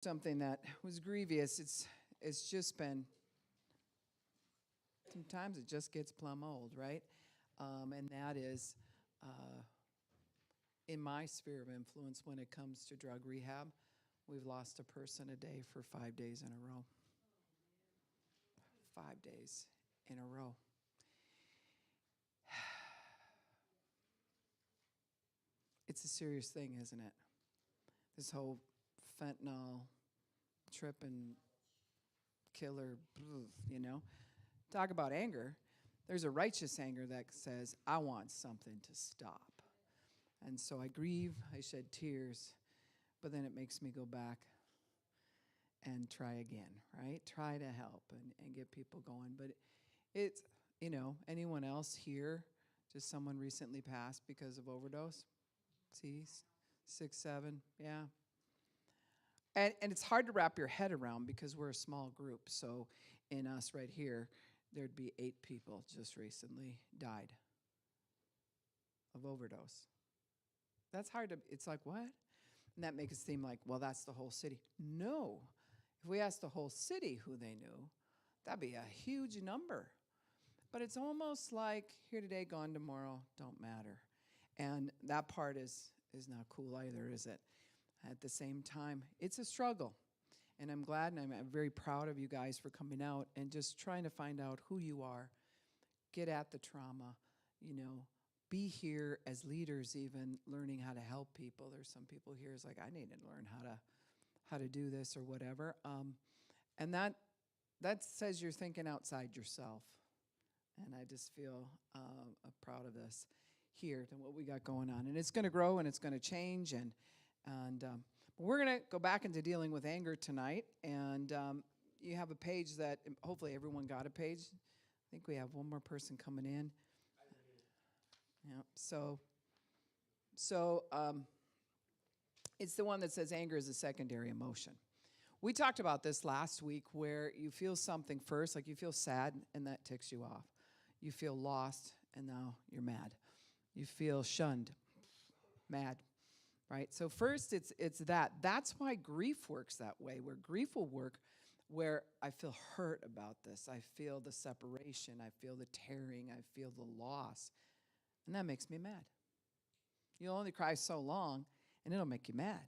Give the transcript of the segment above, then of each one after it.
Something that was grievous. It's just been sometimes it just gets plumb old, right? And that is in my sphere of influence when it comes to drug rehab. We've lost a person a day for 5 days in a row. 5 days in a row. It's a serious thing, isn't it? This whole fentanyl trip and killer, Talk about anger. There's a righteous anger that says, I want something to stop. And so I grieve, I shed tears, but then it makes me go back and try again, right? Try to help and get people going. But it's, anyone else here, just someone recently passed because of overdose? See, 6, 7, yeah. And it's hard to wrap your head around because we're a small group. So in us right here, there'd be 8 people just recently died of overdose. That's hard to, it's like, what? And that makes it seem like, well, that's the whole city. No. If we asked the whole city who they knew, that'd be a huge number. But it's almost like here today, gone tomorrow, don't matter. And that part is not cool either, is it? At the same time, it's a struggle. And I'm glad and I'm very proud of you guys for coming out and just trying to find out who you are, get at the trauma, be here as leaders even learning how to help people. There's some people here is like, I need to learn how to do this or whatever. And that says you're thinking outside yourself. And I just feel proud of this here and what we got going on. And it's going to grow and it's going to change. And but we're going to go back into dealing with anger tonight. And you have a page that hopefully everyone got a page. I think we have one more person coming in. Yeah. So it's the one that says anger is a secondary emotion. We talked about this last week where you feel something first, like you feel sad and that ticks you off. You feel lost and now you're mad. You feel shunned, mad, right? So first it's that. That's why grief works that way, where grief will work where I feel hurt about this. I feel the separation. I feel the tearing. I feel the loss. And that makes me mad. You'll only cry so long and it'll make you mad.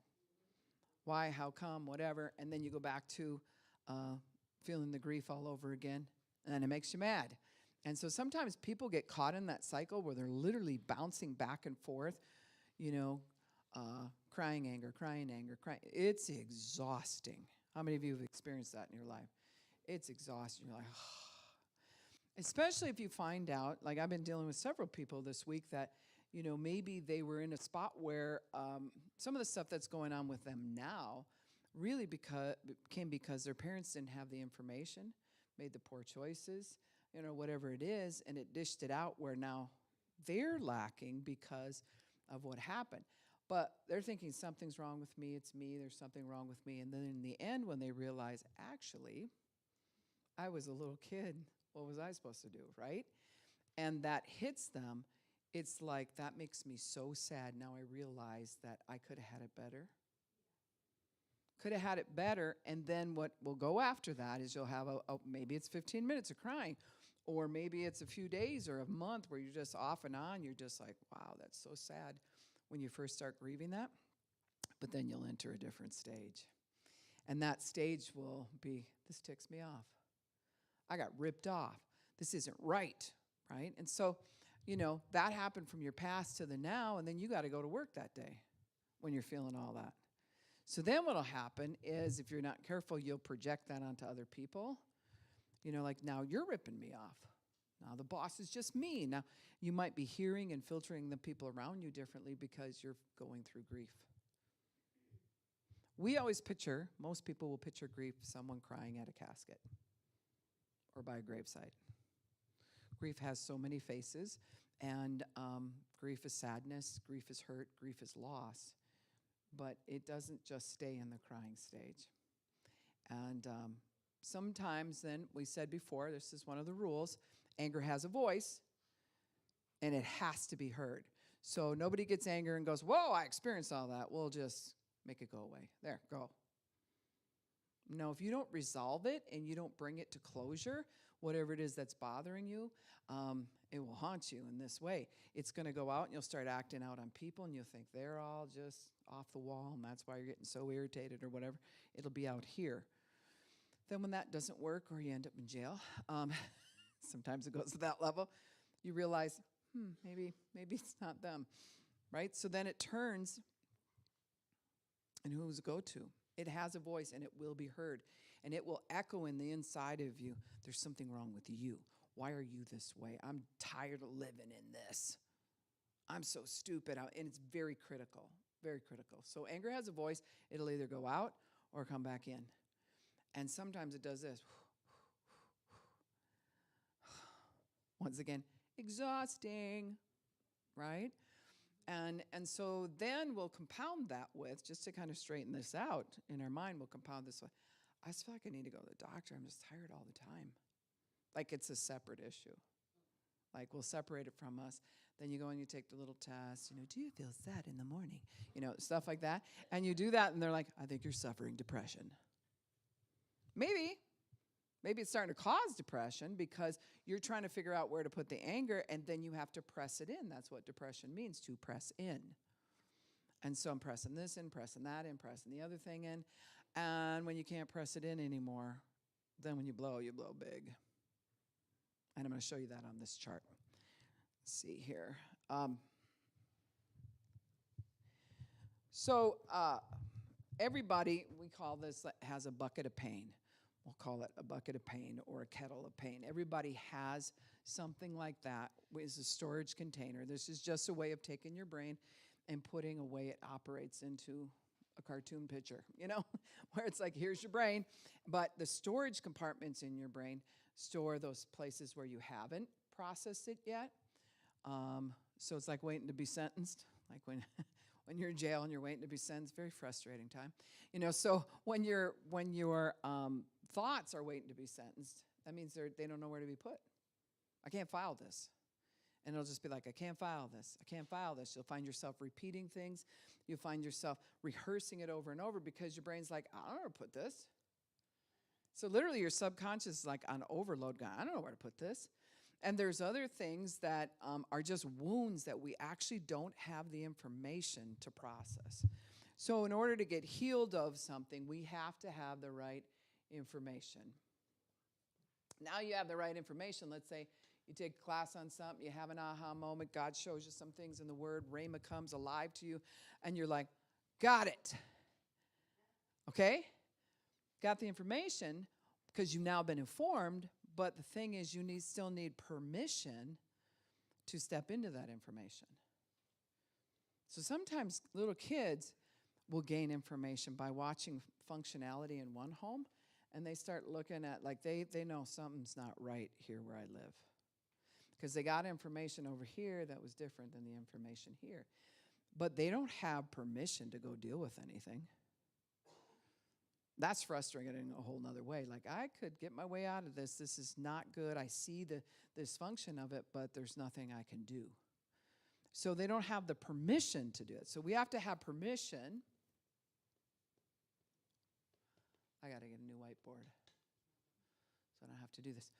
Why, how come, whatever. And then you go back to feeling the grief all over again and then it makes you mad. And so sometimes people get caught in that cycle where they're literally bouncing back and forth, crying anger, crying. It's exhausting. How many of you have experienced that in your life? It's exhausting. You're like, oh. Especially if you find out, like I've been dealing with several people this week that, maybe they were in a spot where some of the stuff that's going on with them now really came because their parents didn't have the information, made the poor choices, whatever it is, and it dished it out where now they're lacking because of what happened. But they're thinking something's wrong with me, it's me, there's something wrong with me. And then in the end, when they realize, actually, I was a little kid, what was I supposed to do, right? And that hits them, it's like, that makes me so sad. Now I realize that I could have had it better. And then what will go after that is you'll have maybe it's 15 minutes of crying, or maybe it's a few days or a month where you're just off and on. You're just like, wow, that's so sad when you first start grieving that. But then you'll enter a different stage. And that stage will be, this ticks me off. I got ripped off. This isn't right, right? And so, that happened from your past to the now, and then you got to go to work that day when you're feeling all that. So then what'll happen is if you're not careful, you'll project that onto other people. Like now you're ripping me off. Now the boss is just me. Now you might be hearing and filtering the people around you differently because you're going through grief. We always most people will picture grief, someone crying at a casket or by a gravesite. Grief has so many faces, and grief is sadness, grief is hurt, grief is loss. But it doesn't just stay in the crying stage. And sometimes then, we said before, this is one of the rules, anger has a voice, and it has to be heard. So nobody gets anger and goes, whoa, I experienced all that. We'll just make it go away. There, go. No, if you don't resolve it and you don't bring it to closure, whatever it is that's bothering you, it will haunt you in this way. It's going to go out and you'll start acting out on people and you'll think they're all just off the wall and that's why you're getting so irritated or whatever. It'll be out here. Then when that doesn't work or you end up in jail, sometimes it goes to that level, you realize, maybe it's not them, right? So then it turns, and who's it go to? It has a voice and it will be heard. And it will echo in the inside of you, there's something wrong with you. Why are you this way? I'm tired of living in this. I'm so stupid. And it's very critical, very critical. So anger has a voice. It'll either go out or come back in. And sometimes it does this. Once again, exhausting, right? And so then we'll compound that with, just to kind of straighten this out in our mind, we'll compound this with, I just feel like I need to go to the doctor. I'm just tired all the time. Like it's a separate issue. Like we'll separate it from us. Then you go and you take the little test, do you feel sad in the morning? Stuff like that. And you do that and they're like, I think you're suffering depression. Maybe it's starting to cause depression because you're trying to figure out where to put the anger and then you have to press it in. That's what depression means, to press in. And so I'm pressing this in, pressing that in, pressing the other thing in. And when you can't press it in anymore, then when you blow big. And I'm going to show you that on this chart. Let's see here. Everybody, we call this, has a bucket of pain. We'll call it a bucket of pain or a kettle of pain. Everybody has something like that. It's a storage container. This is just a way of taking your brain and putting a way it operates into a cartoon picture, where it's like, here's your brain. But the storage compartments in your brain store those places where you haven't processed it yet. So it's like waiting to be sentenced, like when you're in jail and you're waiting to be sentenced. Very frustrating time. So when your thoughts are waiting to be sentenced, that means they don't know where to be put. I can't file this. And it'll just be like, I can't file this. I can't file this. You'll find yourself repeating things. You'll find yourself rehearsing it over and over because your brain's like, I don't know where to put this. So literally your subconscious is like on overload going, I don't know where to put this. And there's other things that are just wounds that we actually don't have the information to process. So in order to get healed of something, we have to have the right information. Now you have the right information. Let's say you take a class on something, you have an aha moment, God shows you some things in the Word, Rhema comes alive to you, and you're like, got it. Okay? Got the information because you've now been informed, but the thing is you still need permission to step into that information. So sometimes little kids will gain information by watching functionality in one home, and they start looking at, like, they know something's not right here where I live. Because they got information over here that was different than the information here. But they don't have permission to go deal with anything. That's frustrating in a whole nother way. Like, I could get my way out of this. This is not good. I see the dysfunction of it, but there's nothing I can do. So they don't have the permission to do it. So we have to have permission. I got to get a new whiteboard so I don't have to do this.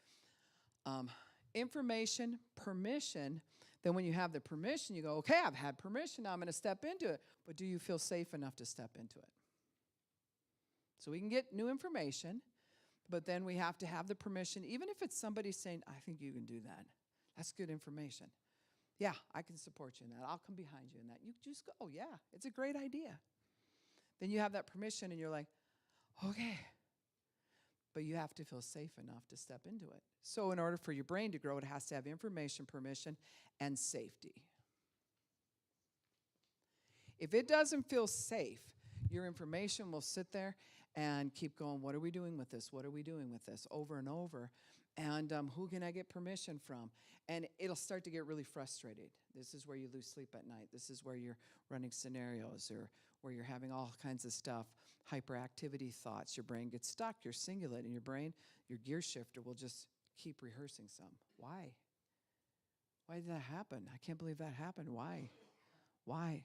Information, permission. Then when you have the permission, you go, okay, I've had permission. Now I'm going to step into it. But do you feel safe enough to step into it? So we can get new information, but then we have to have the permission, even if it's somebody saying, I think you can do that. That's good information. Yeah, I can support you in that. I'll come behind you in that. You just go, yeah, it's a great idea. Then you have that permission and you're like, okay. But you have to feel safe enough to step into it. So in order for your brain to grow, it has to have information, permission, and safety. If it doesn't feel safe, your information will sit there and keep going, what are we doing with this? What are we doing with this? Over and over. And who can I get permission from? And it'll start to get really frustrated. This is where you lose sleep at night. This is where you're running scenarios or where you're having all kinds of stuff, hyperactivity thoughts. Your brain gets stuck. You're singulating your brain. Your gear shifter will just keep rehearsing some. Why? Why did that happen? I can't believe that happened. Why? Why?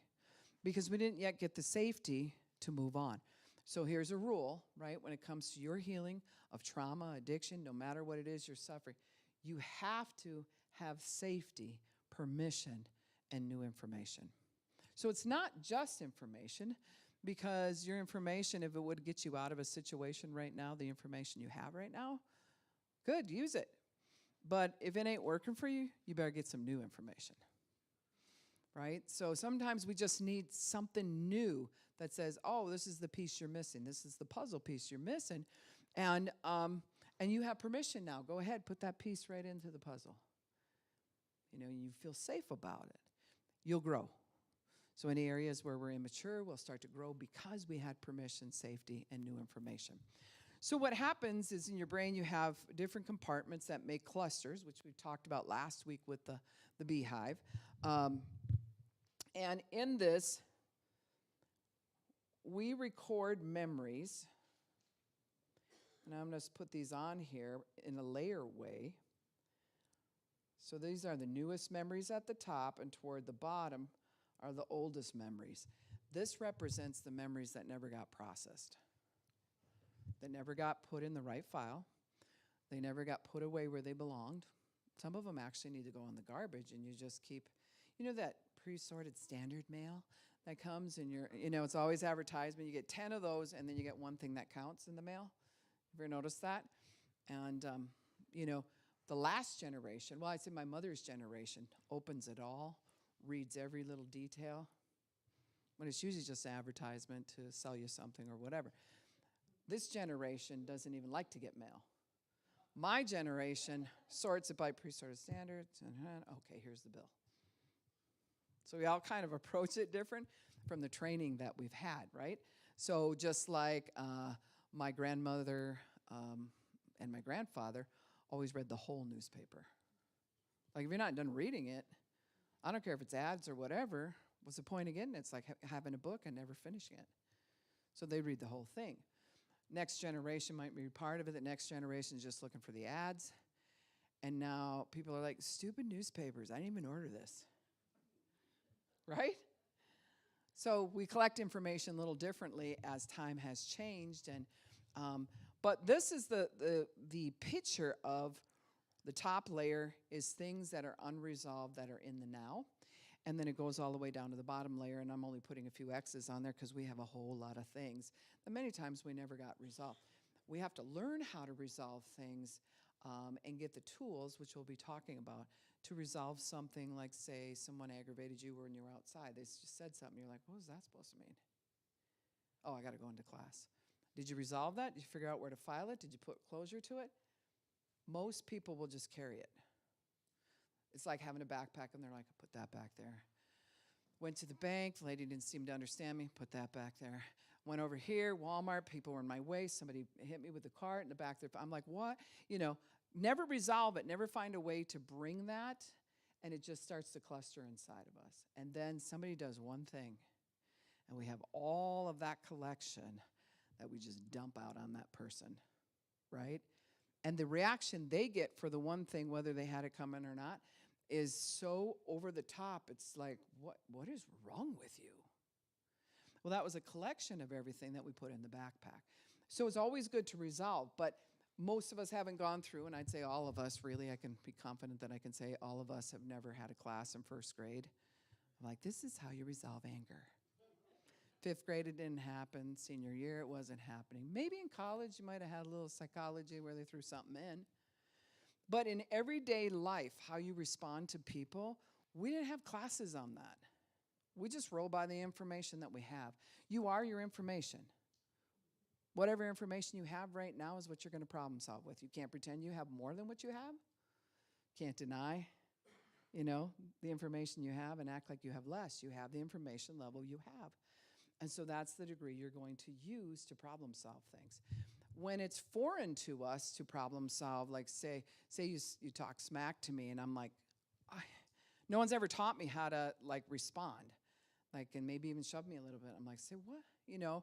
Because we didn't yet get the safety to move on. So here's a rule, right? When it comes to your healing of trauma, addiction, no matter what it is you're suffering, you have to have safety, permission, and new information. So it's not just information, because your information, if it would get you out of a situation right now, the information you have right now, good, use it. But if it ain't working for you, you better get some new information, right? So sometimes we just need something new that says, oh, this is the piece you're missing. This is the puzzle piece you're missing. And you have permission now. Go ahead, put that piece right into the puzzle. You feel safe about it. You'll grow. So any areas where we're immature, we'll start to grow because we had permission, safety, and new information. So what happens is in your brain you have different compartments that make clusters, which we talked about last week with the beehive. And in this, we record memories. And I'm going to put these on here in a layer way. So these are the newest memories at the top, and toward the bottom are the oldest memories. This represents the memories that never got processed, that never got put in the right file. They never got put away where they belonged. Some of them actually need to go in the garbage, and you just keep, that pre-sorted standard mail that comes, and it's always advertisement. You get 10 of those, and then you get one thing that counts in the mail. Have you ever noticed that? And, the last generation, well, I'd say my mother's generation, opens it all, reads every little detail, when it's usually just advertisement to sell you something or whatever. This generation doesn't even like to get mail. My generation sorts it by pre-sorted standards, and okay, here's the bill. So we all kind of approach it different from the training that we've had, right? So just like my grandmother and my grandfather always read the whole newspaper. Like, if you're not done reading it, I don't care if it's ads or whatever, what's the point of getting it? It's like having a book and never finishing it. So they read the whole thing. Next generation might be part of it. The next generation is just looking for the ads. And now people are like, stupid newspapers, I didn't even order this. Right? So we collect information a little differently as time has changed. But this is the picture of the top layer is things that are unresolved that are in the now. And then it goes all the way down to the bottom layer, and I'm only putting a few X's on there because we have a whole lot of things that many times we never got resolved. We have to learn how to resolve things and get the tools, which we'll be talking about, to resolve something like, say, someone aggravated you when you were outside. They just said something. You're like, what was that supposed to mean? Oh, I got to go into class. Did you resolve that? Did you figure out where to file it? Did you put closure to it? Most people will just carry it. It's like having a backpack, and they're like, put that back there. Went to the bank. The lady didn't seem to understand me. Put that back there. Went over here, Walmart. People were in my way. Somebody hit me with the cart in the back there. I'm like, what? Never resolve it. Never find a way to bring that, and it just starts to cluster inside of us. And then somebody does one thing, and we have all of that collection that we just dump out on that person, right? And the reaction they get for the one thing, whether they had it coming or not, is so over the top. It's like, what is wrong with you? Well, that was a collection of everything that we put in the backpack. So it's always good to resolve, but most of us haven't gone through, and I'd say all of us, really, I can be confident that I can say all of us have never had a class in first grade. I'm like, this is how you resolve anger. Fifth grade, it didn't happen. Senior year, it wasn't happening. Maybe in college, you might have had a little psychology where they threw something in. But in everyday life, how you respond to people, we didn't have classes on that. We just roll by the information that we have. You are your information. Whatever information you have right now is what you're going to problem solve with. You can't pretend you have more than what you have. Can't deny, the information you have and act like you have less. You have the information level you have. And so that's the degree you're going to use to problem solve things. When it's foreign to us to problem solve, like say you talk smack to me and I'm like, no one's ever taught me how to respond, and maybe even shove me a little bit. I'm like, say what?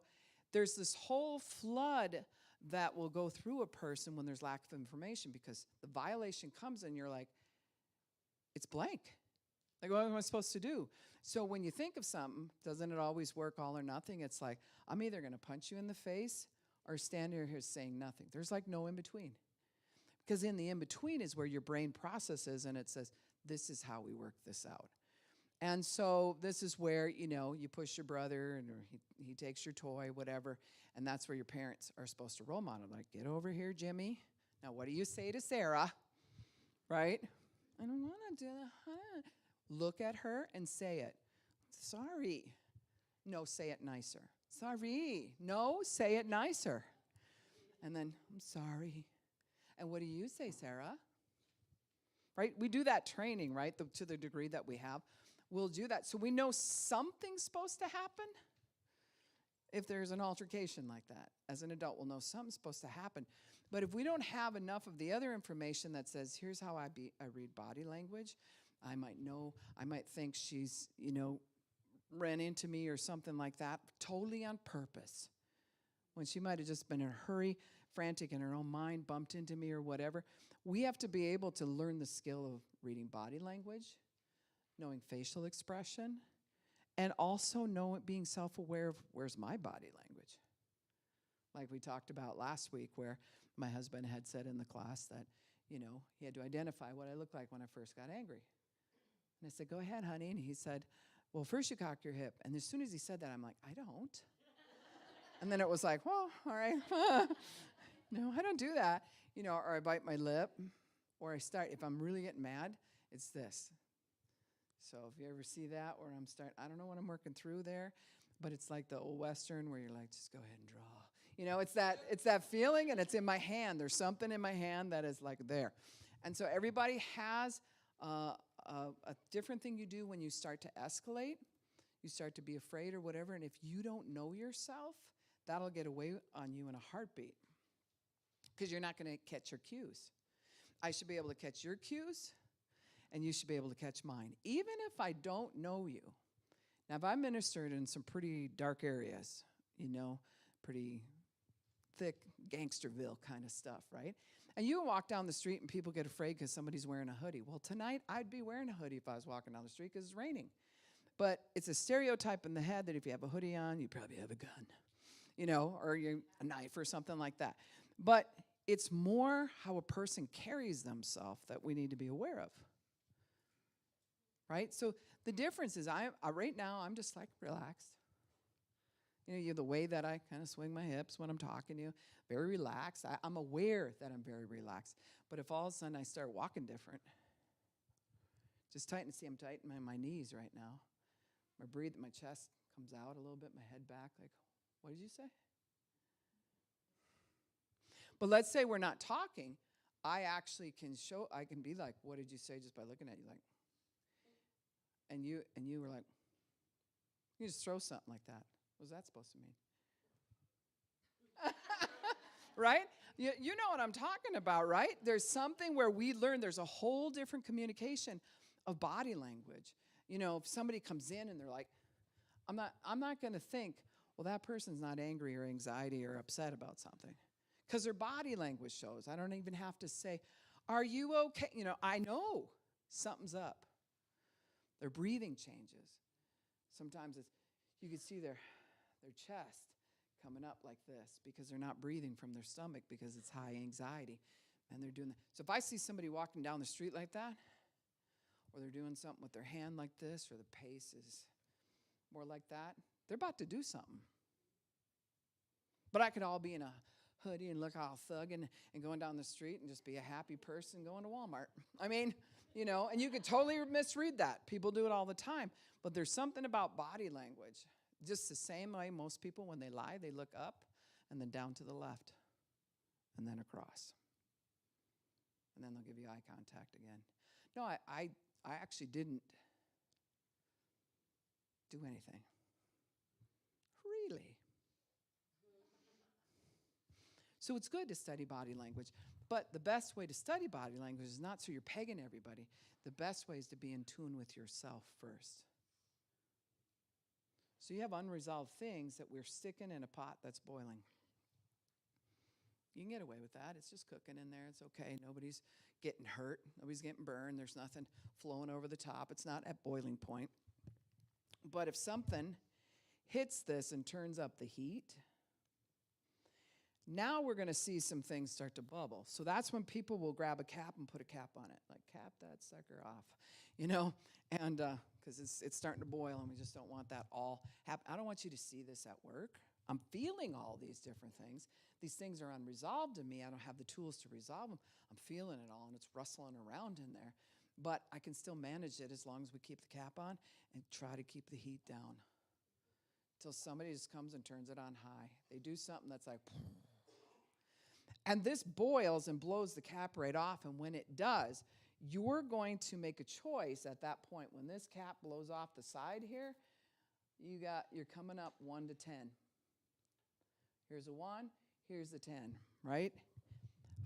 There's this whole flood that will go through a person when there's lack of information, because the violation comes and you're like, it's blank. Like, what am I supposed to do? So when you think of something, doesn't it always work all or nothing? It's like, I'm either going to punch you in the face or stand here saying nothing. There's like no in between. Because in the in between is where your brain processes and it says, this is how we work this out. And so this is where, you push your brother and or he takes your toy, whatever, and that's where your parents are supposed to role model. Like, get over here, Jimmy. Now, what do you say to Sarah? Right? I don't want to do that. Look at her and say it. Sorry. No, say it nicer. Sorry. No, say it nicer. And then, I'm sorry. And what do you say, Sarah? Right? We do that training, right, to the degree that we have. We'll do that. So we know something's supposed to happen if there's an altercation like that. As an adult, we'll know something's supposed to happen. But if we don't have enough of the other information that says, here's how I read body language, I might think she's, ran into me or something like that, totally on purpose. When she might have just been in a hurry, frantic in her own mind, bumped into me or whatever. We have to be able to learn the skill of reading body language, knowing facial expression, and also being self-aware of where's my body language. Like we talked about last week where my husband had said in the class that, he had to identify what I looked like when I first got angry. And I said, go ahead, honey. And he said, well, first you cock your hip. And as soon as he said that, I'm like, I don't. And then it was like, well, all right. No, I don't do that. Or I bite my lip. Or if I'm really getting mad, it's this. So if you ever see that where I don't know what I'm working through there, but it's like the old Western where you're like, just go ahead and draw. It's that feeling and it's in my hand. There's something in my hand that is like there. And so everybody has a different thing you do when you start to escalate. You start to be afraid or whatever. And if you don't know yourself, that'll get away on you in a heartbeat because you're not going to catch your cues. I should be able to catch your cues, and you should be able to catch mine, even if I don't know you. Now, if I ministered in some pretty dark areas, pretty thick gangsterville kind of stuff, right? And you walk down the street and people get afraid because somebody's wearing a hoodie. Well, tonight I'd be wearing a hoodie if I was walking down the street because it's raining. But it's a stereotype in the head that if you have a hoodie on, you probably have a gun, or a knife or something like that. But it's more how a person carries themselves that we need to be aware of. Right? So the difference is right now I'm just like relaxed. The way that I kind of swing my hips when I'm talking to you, very relaxed. I'm aware that I'm very relaxed. But if all of a sudden I start walking different, just tighten. See, I'm tightening my knees right now. My chest comes out a little bit, my head back. Like, what did you say? But let's say we're not talking. I can be like, what did you say just by looking at you? Like, and you were like, you just throw something like that. What was that supposed to mean? Right? You know what I'm talking about, right? There's something where we learn there's a whole different communication of body language. If somebody comes in and they're like, I'm not going to think, well, that person's not angry or anxiety or upset about something. Because their body language shows. I don't even have to say, are you okay? I know something's up. Their breathing changes. Sometimes you can see their chest coming up like this because they're not breathing from their stomach because it's high anxiety. And they're doing that. So if I see somebody walking down the street like that, or they're doing something with their hand like this, or the pace is more like that, they're about to do something. But I could all be in a hoodie and look all thugging and going down the street and just be a happy person going to Walmart. I mean, and you could totally misread that. People do it all the time. But there's something about body language. Just the same way most people, when they lie, they look up and then down to the left and then across. And then they'll give you eye contact again. No, I actually didn't do anything. Really? So it's good to study body language. But the best way to study body language is not so you're pegging everybody. The best way is to be in tune with yourself first. So you have unresolved things that we're sticking in a pot that's boiling. You can get away with that. It's just cooking in there. It's okay. Nobody's getting hurt. Nobody's getting burned. There's nothing flowing over the top. It's not at boiling point. But if something hits this and turns up the heat, now we're going to see some things start to bubble. So that's when people will grab a cap and put a cap on it, like cap that sucker off, and because it's starting to boil and we just don't want that all happen. I don't want you to see this at work. I'm feeling all these different things. These things are unresolved in me. I don't have the tools to resolve them. I'm feeling it all, and it's rustling around in there. But I can still manage it as long as we keep the cap on and try to keep the heat down until somebody just comes and turns it on high. They do something that's like, and this boils and blows the cap right off. And when it does, you're going to make a choice at that point. When this cap blows off the side here, you're coming up 1 to 10. Here's a 1, here's a 10, right?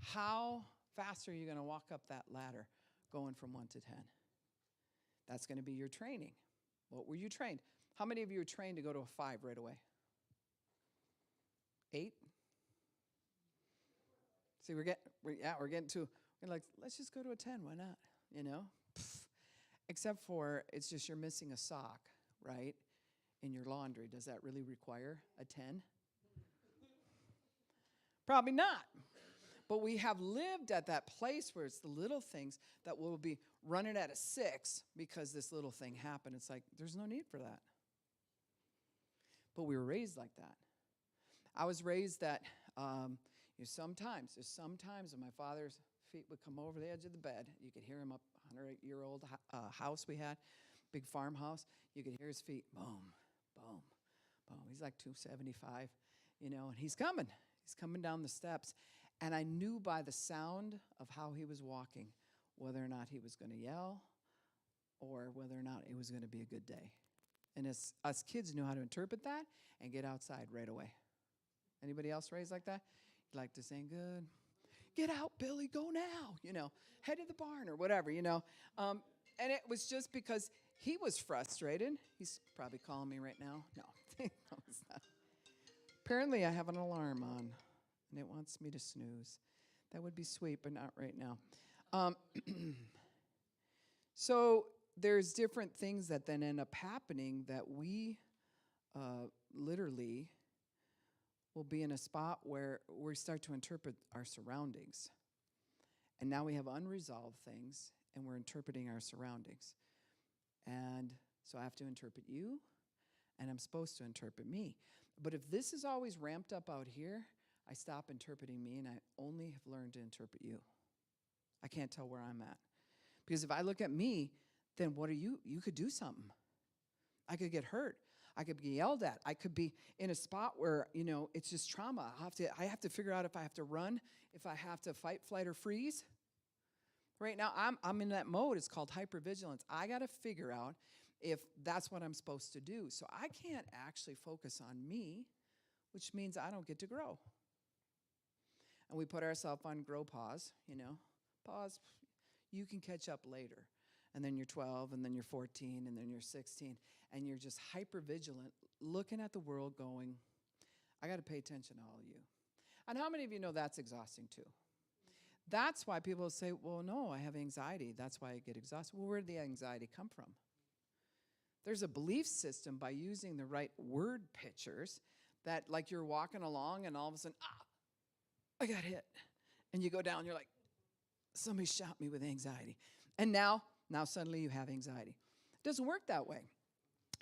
How fast are you going to walk up that ladder going from 1 to 10? That's going to be your training. What were you trained? How many of you are trained to go to a 5 right away? 8? See, we're getting to, we're like, let's just go to a 10, why not? Except for it's just you're missing a sock, right? In your laundry. Does that really require a 10? Probably not. But we have lived at that place where it's the little things that will be running at a 6 because this little thing happened. It's like, there's no need for that. But we were raised like that. I was raised that sometimes when my father's feet would come over the edge of the bed, you could hear him up 100-year-old house we had, big farmhouse. You could hear his feet, boom, boom, boom. He's like 275, and he's coming. He's coming down the steps. And I knew by the sound of how he was walking whether or not he was going to yell or whether or not it was going to be a good day. And us kids knew how to interpret that and get outside right away. Anybody else raised like that? You like to sing, good. Get out, Billy, go now, head to the barn or whatever, And it was just because he was frustrated. He's probably calling me right now. No, no, it's not. Apparently, I have an alarm on, and it wants me to snooze. That would be sweet, but not right now. So there's different things that then end up happening that we literally will be in a spot where we start to interpret our surroundings. And now we have unresolved things, and we're interpreting our surroundings. And so I have to interpret you, and I'm supposed to interpret me. But if this is always ramped up out here, I stop interpreting me, and I only have learned to interpret you. I can't tell where I'm at. Because if I look at me, then what are you? You could do something. I could get hurt. I could be yelled at. I could be in a spot where, it's just trauma. I have to figure out if I have to run, if I have to fight, flight, or freeze. Right now, I'm in that mode. It's called hypervigilance. I got to figure out if that's what I'm supposed to do. So I can't actually focus on me, which means I don't get to grow. And we put ourselves on grow pause, Pause. You can catch up later. And then you're 12, and then you're 14, and then you're 16. And you're just hypervigilant, looking at the world going, I got to pay attention to all of you. And how many of you know that's exhausting too? That's why people say, well, no, I have anxiety. That's why I get exhausted. Well, where did the anxiety come from? There's a belief system by using the right word pictures that like you're walking along and all of a sudden, I got hit. And you go down, you're like, somebody shot me with anxiety. And now suddenly you have anxiety. It doesn't work that way.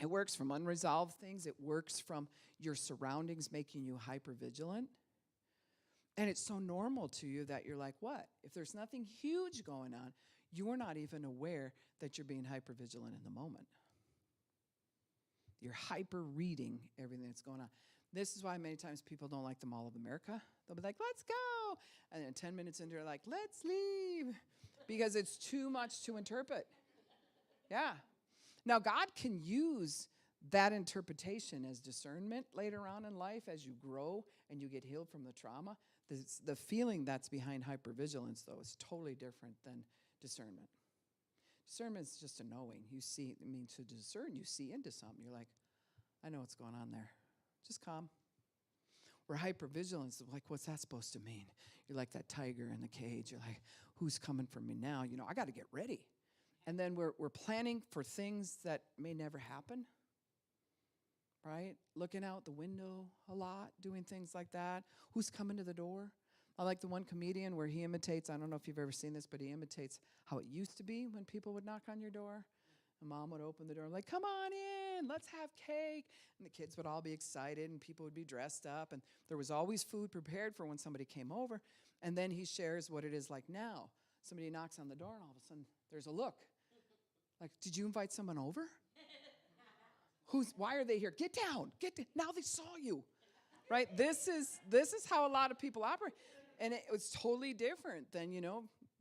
It works from unresolved things. It works from your surroundings making you hypervigilant. And it's so normal to you that you're like, what? If there's nothing huge going on, you're not even aware that you're being hypervigilant in the moment. You're hyper-reading everything that's going on. This is why many times people don't like the Mall of America. They'll be like, let's go. And then 10 minutes into it, they're like, let's leave. Because it's too much to interpret. Yeah. Now, God can use that interpretation as discernment later on in life as you grow and you get healed from the trauma. The feeling that's behind hypervigilance, though, is totally different than discernment. Discernment is just a knowing. You see, to discern, you see into something. You're like, I know what's going on there. Just calm. Where hypervigilance, like, what's that supposed to mean? You're like that tiger in the cage. You're like, who's coming for me now? I got to get ready. And then we're planning for things that may never happen. right? Looking out the window a lot, doing things like that. Who's coming to the door? I like the one comedian where he imitates, I don't know if you've ever seen this, but he imitates how it used to be when people would knock on your door. And mom would open the door like, come on in, let's have cake. And the kids would all be excited and people would be dressed up. And there was always food prepared for when somebody came over. And then he shares what it is like now. Somebody knocks on the door and all of a sudden there's a look. Like, did you invite someone over? Why are they here? Get down, now they saw you. Right? This is how a lot of people operate. And it was totally different than,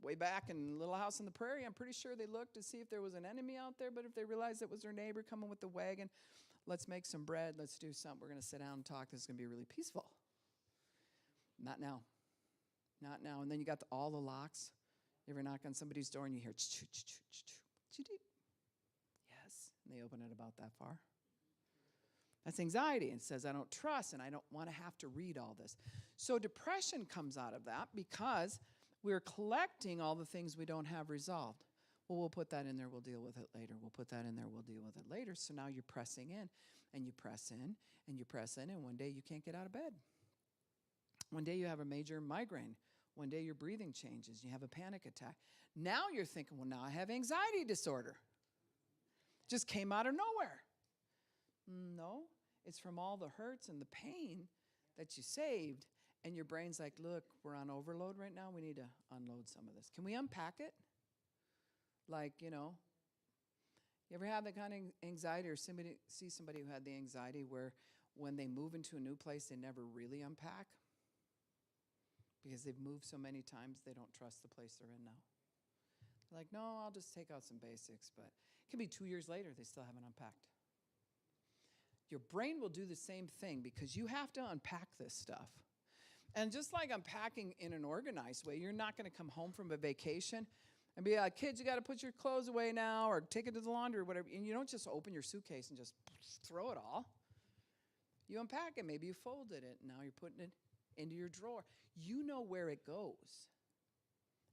way back in Little House on the Prairie. I'm pretty sure they looked to see if there was an enemy out there, but if they realized it was their neighbor coming with the wagon, let's make some bread, let's do something, we're going to sit down and talk, this is going to be really peaceful. Not now. Not now. And then you got all the locks. You ever knock on somebody's door and you hear, yes, and they open it about that far. That's anxiety. It says, I don't trust and I don't want to have to read all this. So depression comes out of that because we're collecting all the things we don't have resolved. Well, we'll put that in there, we'll deal with it later. We'll put that in there, we'll deal with it later. So now you're pressing in, and you press in, and you press in, and one day you can't get out of bed. One day you have a major migraine. One day your breathing changes, you have a panic attack. Now you're thinking, well, now I have anxiety disorder. Just came out of nowhere. No, it's from all the hurts and the pain that you saved. And your brain's like, look, we're on overload right now. We need to unload some of this. Can we unpack it? Like, you ever have that kind of anxiety or see somebody who had the anxiety where when they move into a new place, they never really unpack? Because they've moved so many times, they don't trust the place they're in now. They're like, no, I'll just take out some basics. But it can be 2 years later, they still haven't unpacked. Your brain will do the same thing because you have to unpack this stuff. And just like unpacking in an organized way, you're not going to come home from a vacation and be like, kids, you got to put your clothes away now or take it to the laundry or whatever. And you don't just open your suitcase and just throw it all. You unpack it. Maybe you folded it. And now you're putting it into your drawer. You know where it goes.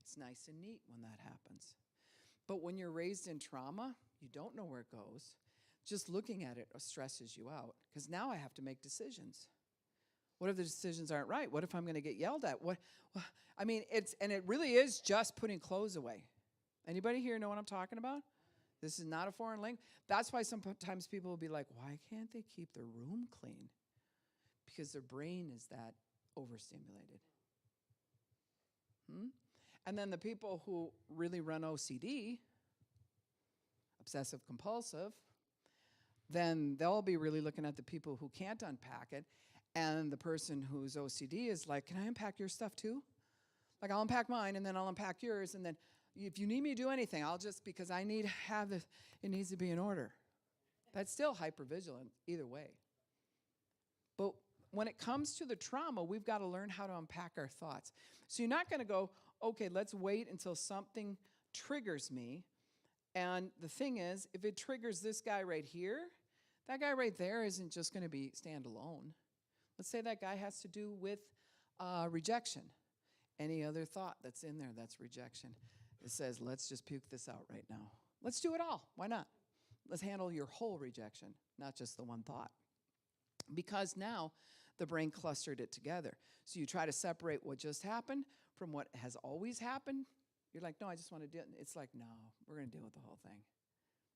It's nice and neat when that happens. But when you're raised in trauma, you don't know where it goes. Just looking at it stresses you out because now I have to make decisions. What if the decisions aren't right? What if I'm going to get yelled at? It really is just putting clothes away. Anybody here know what I'm talking about? This is not a foreign language. That's why sometimes people will be like, why can't they keep their room clean? Because their brain is that overstimulated. And then the people who really run OCD, obsessive compulsive, then they'll be really looking at the people who can't unpack it. And the person who's OCD is like, can I unpack your stuff too? Like, I'll unpack mine, and then I'll unpack yours, and then if you need me to do anything, because I need to have it needs to be in order. That's still hypervigilant either way. But when it comes to the trauma, we've got to learn how to unpack our thoughts. So you're not going to go, okay, let's wait until something triggers me. And the thing is, if it triggers this guy right here, that guy right there isn't just going to stand alone. Let's say that guy has to do with rejection. Any other thought that's in there, that's rejection. It says, let's just puke this out right now. Let's do it all. Why not? Let's handle your whole rejection, not just the one thought. Because now the brain clustered it together. So you try to separate what just happened from what has always happened. You're like, no, I just want to do it. It's like, no, we're going to deal with the whole thing.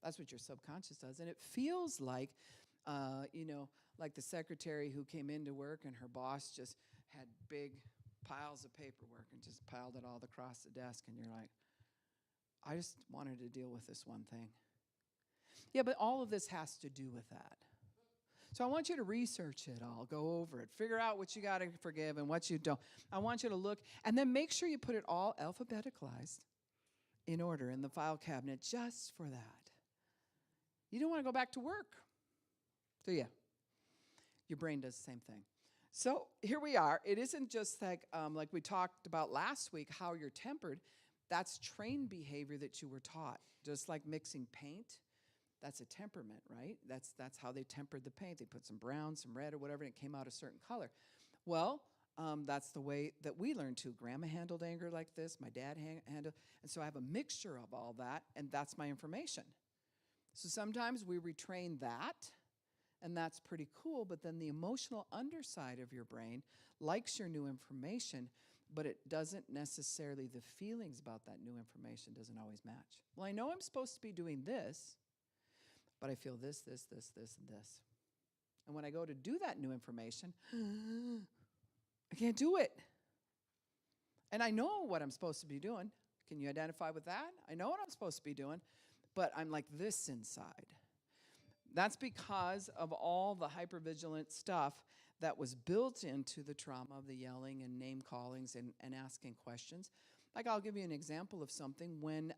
That's what your subconscious does. And it feels like, like the secretary who came into work and her boss just had big piles of paperwork and just piled it all across the desk. And you're like, I just wanted to deal with this one thing. Yeah, but all of this has to do with that. So I want you to research it all, go over it, figure out what you got to forgive and what you don't. I want you to look, and then make sure you put it all alphabeticalized in order in the file cabinet just for that. You don't want to go back to work, do you? Your brain does the same thing. So here we are. It isn't just like we talked about last week, how you're tempered. That's trained behavior that you were taught, just like mixing paint. That's a temperament, right? That's how they tempered the paint. They put some brown, some red, or whatever, and it came out a certain color. Well, that's the way that we learned too. Grandma handled anger like this. My dad handled, and so I have a mixture of all that, and that's my information. So sometimes we retrain that, And that's pretty cool, but then the emotional underside of your brain likes your new information, but it doesn't necessarily, the feelings about that new information doesn't always match. Well, I know I'm supposed to be doing this, but I feel this, and this. And when I go to do that new information, I can't do it. And I know what I'm supposed to be doing. Can you identify with that? I know what I'm supposed to be doing, but I'm like this inside. That's because of all the hypervigilant stuff that was built into the trauma of the yelling and name callings and asking questions. Like, I'll give you an example of something. When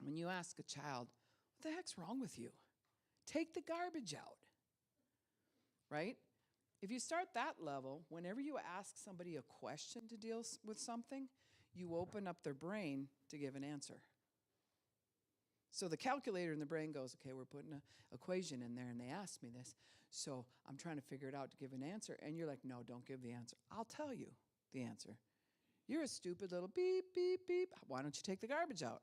you ask a child, what the heck's wrong with you? Take the garbage out, right? If you start that level, whenever you ask somebody a question to deal with something, you open up their brain to give an answer. So the calculator in the brain goes, okay, we're putting an equation in there, and they asked me this, so I'm trying to figure it out to give an answer. And you're like, no, don't give the answer. I'll tell you the answer. You're a stupid little beep, beep, beep. Why don't you take the garbage out?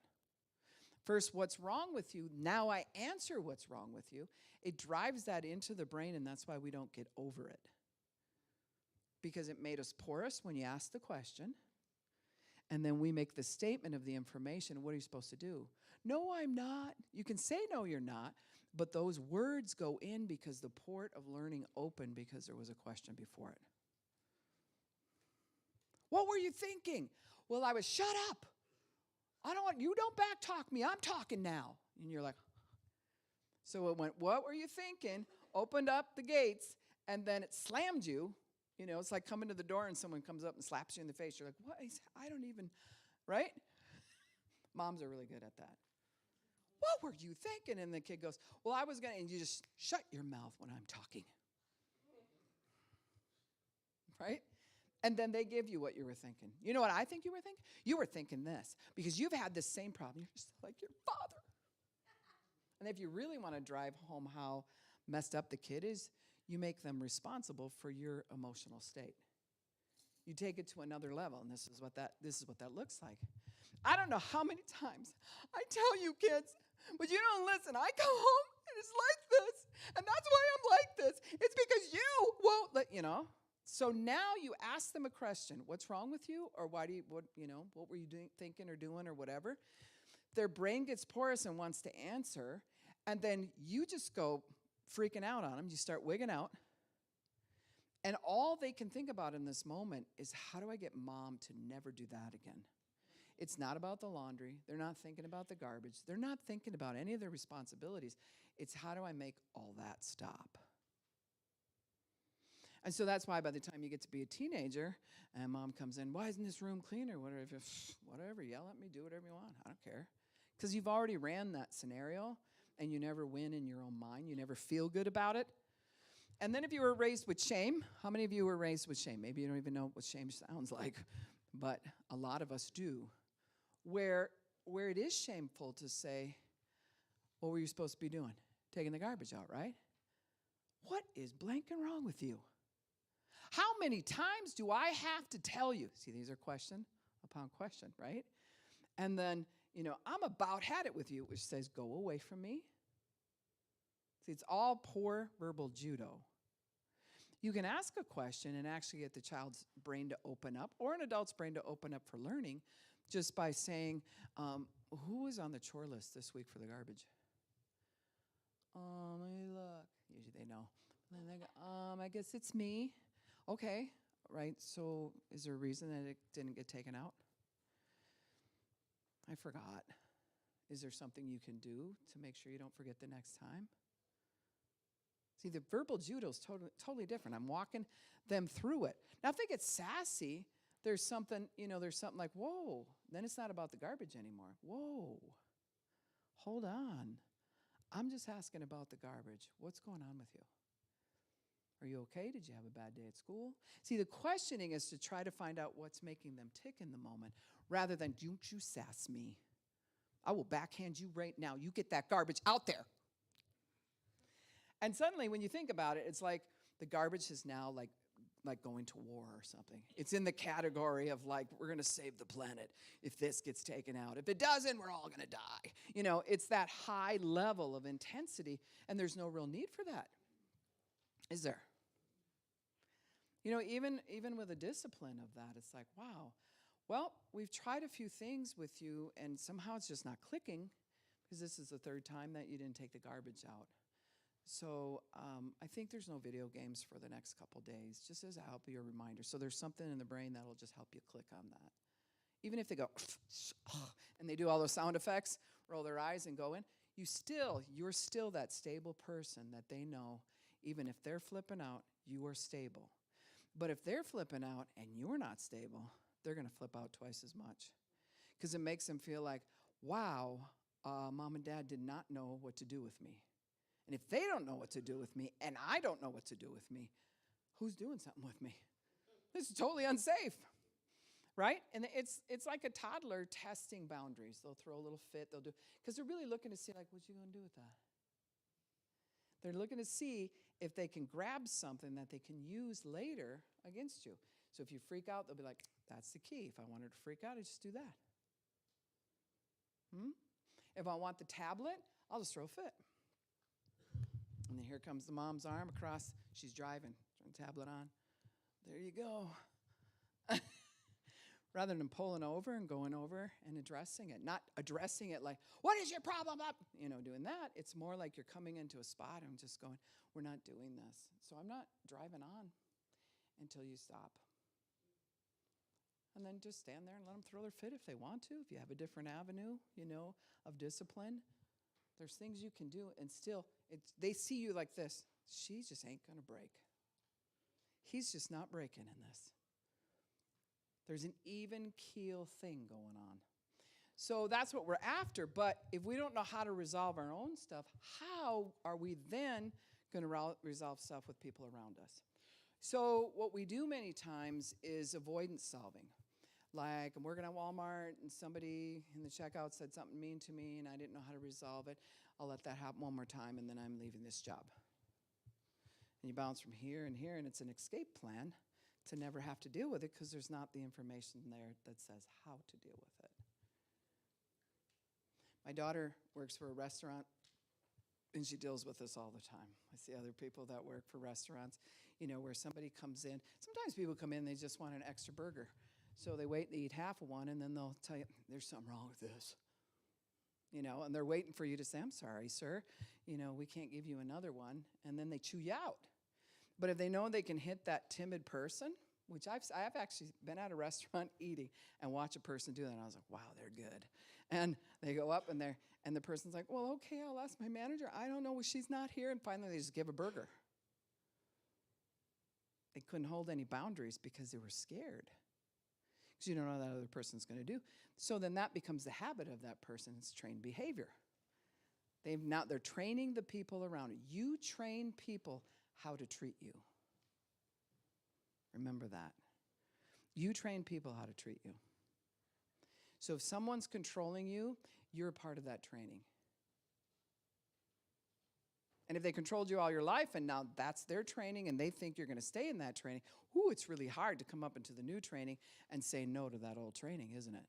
First, what's wrong with you? Now I answer what's wrong with you. It drives that into the brain, and that's why we don't get over it. Because it made us porous when you ask the question, and then we make the statement of the information. What are you supposed to do? No, I'm not. You can say no, you're not, but those words go in because the port of learning opened because there was a question before it. What were you thinking? Well, I was, shut up. You don't back talk me. I'm talking now. And you're like, so it went, what were you thinking? Opened up the gates, and then it slammed you. You know, it's like coming to the door and someone comes up and slaps you in the face. You're like, what is, I don't even, right? Moms are really good at that. What were you thinking? And the kid goes, well, I was going to, and you just shut your mouth when I'm talking. Right? And then they give you what you were thinking. You know what I think you were thinking? You were thinking this, because you've had this same problem. You're just like your father. And if you really want to drive home how messed up the kid is, you make them responsible for your emotional state. You take it to another level, and this is what that looks like. I don't know how many times I tell you kids, but you don't listen. I come home and it's like this, and that's why I'm like this. It's because you won't let, you know. So now you ask them a question. What's wrong with you? Or what were you thinking or doing or whatever? Their brain gets porous and wants to answer, and then you just go freaking out on them. You start wigging out. And all they can think about in this moment is, how do I get mom to never do that again? It's not about the laundry. They're not thinking about the garbage. They're not thinking about any of their responsibilities. It's, how do I make all that stop? And so that's why by the time you get to be a teenager and mom comes in, why isn't this room clean or whatever, yell at me, do whatever you want. I don't care. Because you've already ran that scenario and you never win in your own mind. You never feel good about it. And then if you were raised with shame, how many of you were raised with shame? Maybe you don't even know what shame sounds like, but a lot of us do. Where it is shameful to say, what were you supposed to be doing? Taking the garbage out, right? What is blanking wrong with you? How many times do I have to tell you? See, these are question upon question, right? And then, I'm about had it with you, which says, go away from me. See, it's all poor verbal judo. You can ask a question and actually get the child's brain to open up, or an adult's brain to open up for learning, just by saying, who is on the chore list this week for the garbage? Let me look. Usually they know. And they go, I guess it's me. Okay, right, so is there a reason that it didn't get taken out? I forgot. Is there something you can do to make sure you don't forget the next time? See, the verbal judo is totally different. I'm walking them through it. Now, if they get sassy, there's something like, whoa, then it's not about the garbage anymore. Whoa, hold on. I'm just asking about the garbage. What's going on with you? Are you okay? Did you have a bad day at school? See, the questioning is to try to find out what's making them tick in the moment, rather than, don't you sass me. I will backhand you right now. You get that garbage out there. And suddenly, when you think about it, it's like the garbage is now like like going to war or something. It's in the category of like, we're going to save the planet if this gets taken out. If it doesn't, we're all going to die. You know, it's that high level of intensity, and there's no real need for that, is there? You know, even with a discipline of that, it's like, wow, well, we've tried a few things with you, and somehow it's just not clicking because this is the third time that you didn't take the garbage out. So I think there's no video games for the next couple days, just as a help you, a reminder. So there's something in the brain that'll just help you click on that. Even if they go, and they do all those sound effects, roll their eyes and go in, you're still that stable person that they know, even if they're flipping out, you are stable. But if they're flipping out and you're not stable, they're going to flip out twice as much. Because it makes them feel like, wow, mom and dad did not know what to do with me. And if they don't know what to do with me, and I don't know what to do with me, who's doing something with me? This is totally unsafe, right? And it's like a toddler testing boundaries. They'll throw a little fit, they'll do, because they're really looking to see, like, what you going to do with that? They're looking to see if they can grab something that they can use later against you. So if you freak out, they'll be like, that's the key. If I want her to freak out, I just do that. If I want the tablet, I'll just throw a fit. And then here comes the mom's arm across. She's driving, turn the tablet on. There you go. Rather than pulling over and going over and addressing it. Not addressing it like, what is your problem? Doing that. It's more like you're coming into a spot and just going, we're not doing this. So I'm not driving on until you stop. And then just stand there and let them throw their fit if they want to. If you have a different avenue, of discipline. There's things you can do, and still, they see you like this. She just ain't going to break. He's just not breaking in this. There's an even keel thing going on. So that's what we're after. But if we don't know how to resolve our own stuff, how are we then going to resolve stuff with people around us? So what we do many times is avoidance solving. Like, I'm working at Walmart, and somebody in the checkout said something mean to me, and I didn't know how to resolve it. I'll let that happen one more time, and then I'm leaving this job. And you bounce from here and here, and it's an escape plan to never have to deal with it because there's not the information there that says how to deal with it. My daughter works for a restaurant, and she deals with this all the time. I see other people that work for restaurants, where somebody comes in. Sometimes people come in, they just want an extra burger. So they wait, they eat half of one, and then they'll tell you, there's something wrong with this. And they're waiting for you to say, I'm sorry, sir. We can't give you another one. And then they chew you out. But if they know they can hit that timid person, which I've actually been at a restaurant eating and watch a person do that, and I was like, wow, they're good. And they go up, and the person's like, well, okay, I'll ask my manager. I don't know, she's not here. And finally, they just give a burger. They couldn't hold any boundaries because they were scared. Because you don't know what that other person's going to do. So then that becomes the habit of that person's trained behavior. They're training the people around you. You train people how to treat you. Remember that. You train people how to treat you. So if someone's controlling you, you're a part of that training. And if they controlled you all your life and now that's their training and they think you're going to stay in that training, it's really hard to come up into the new training and say no to that old training, isn't it?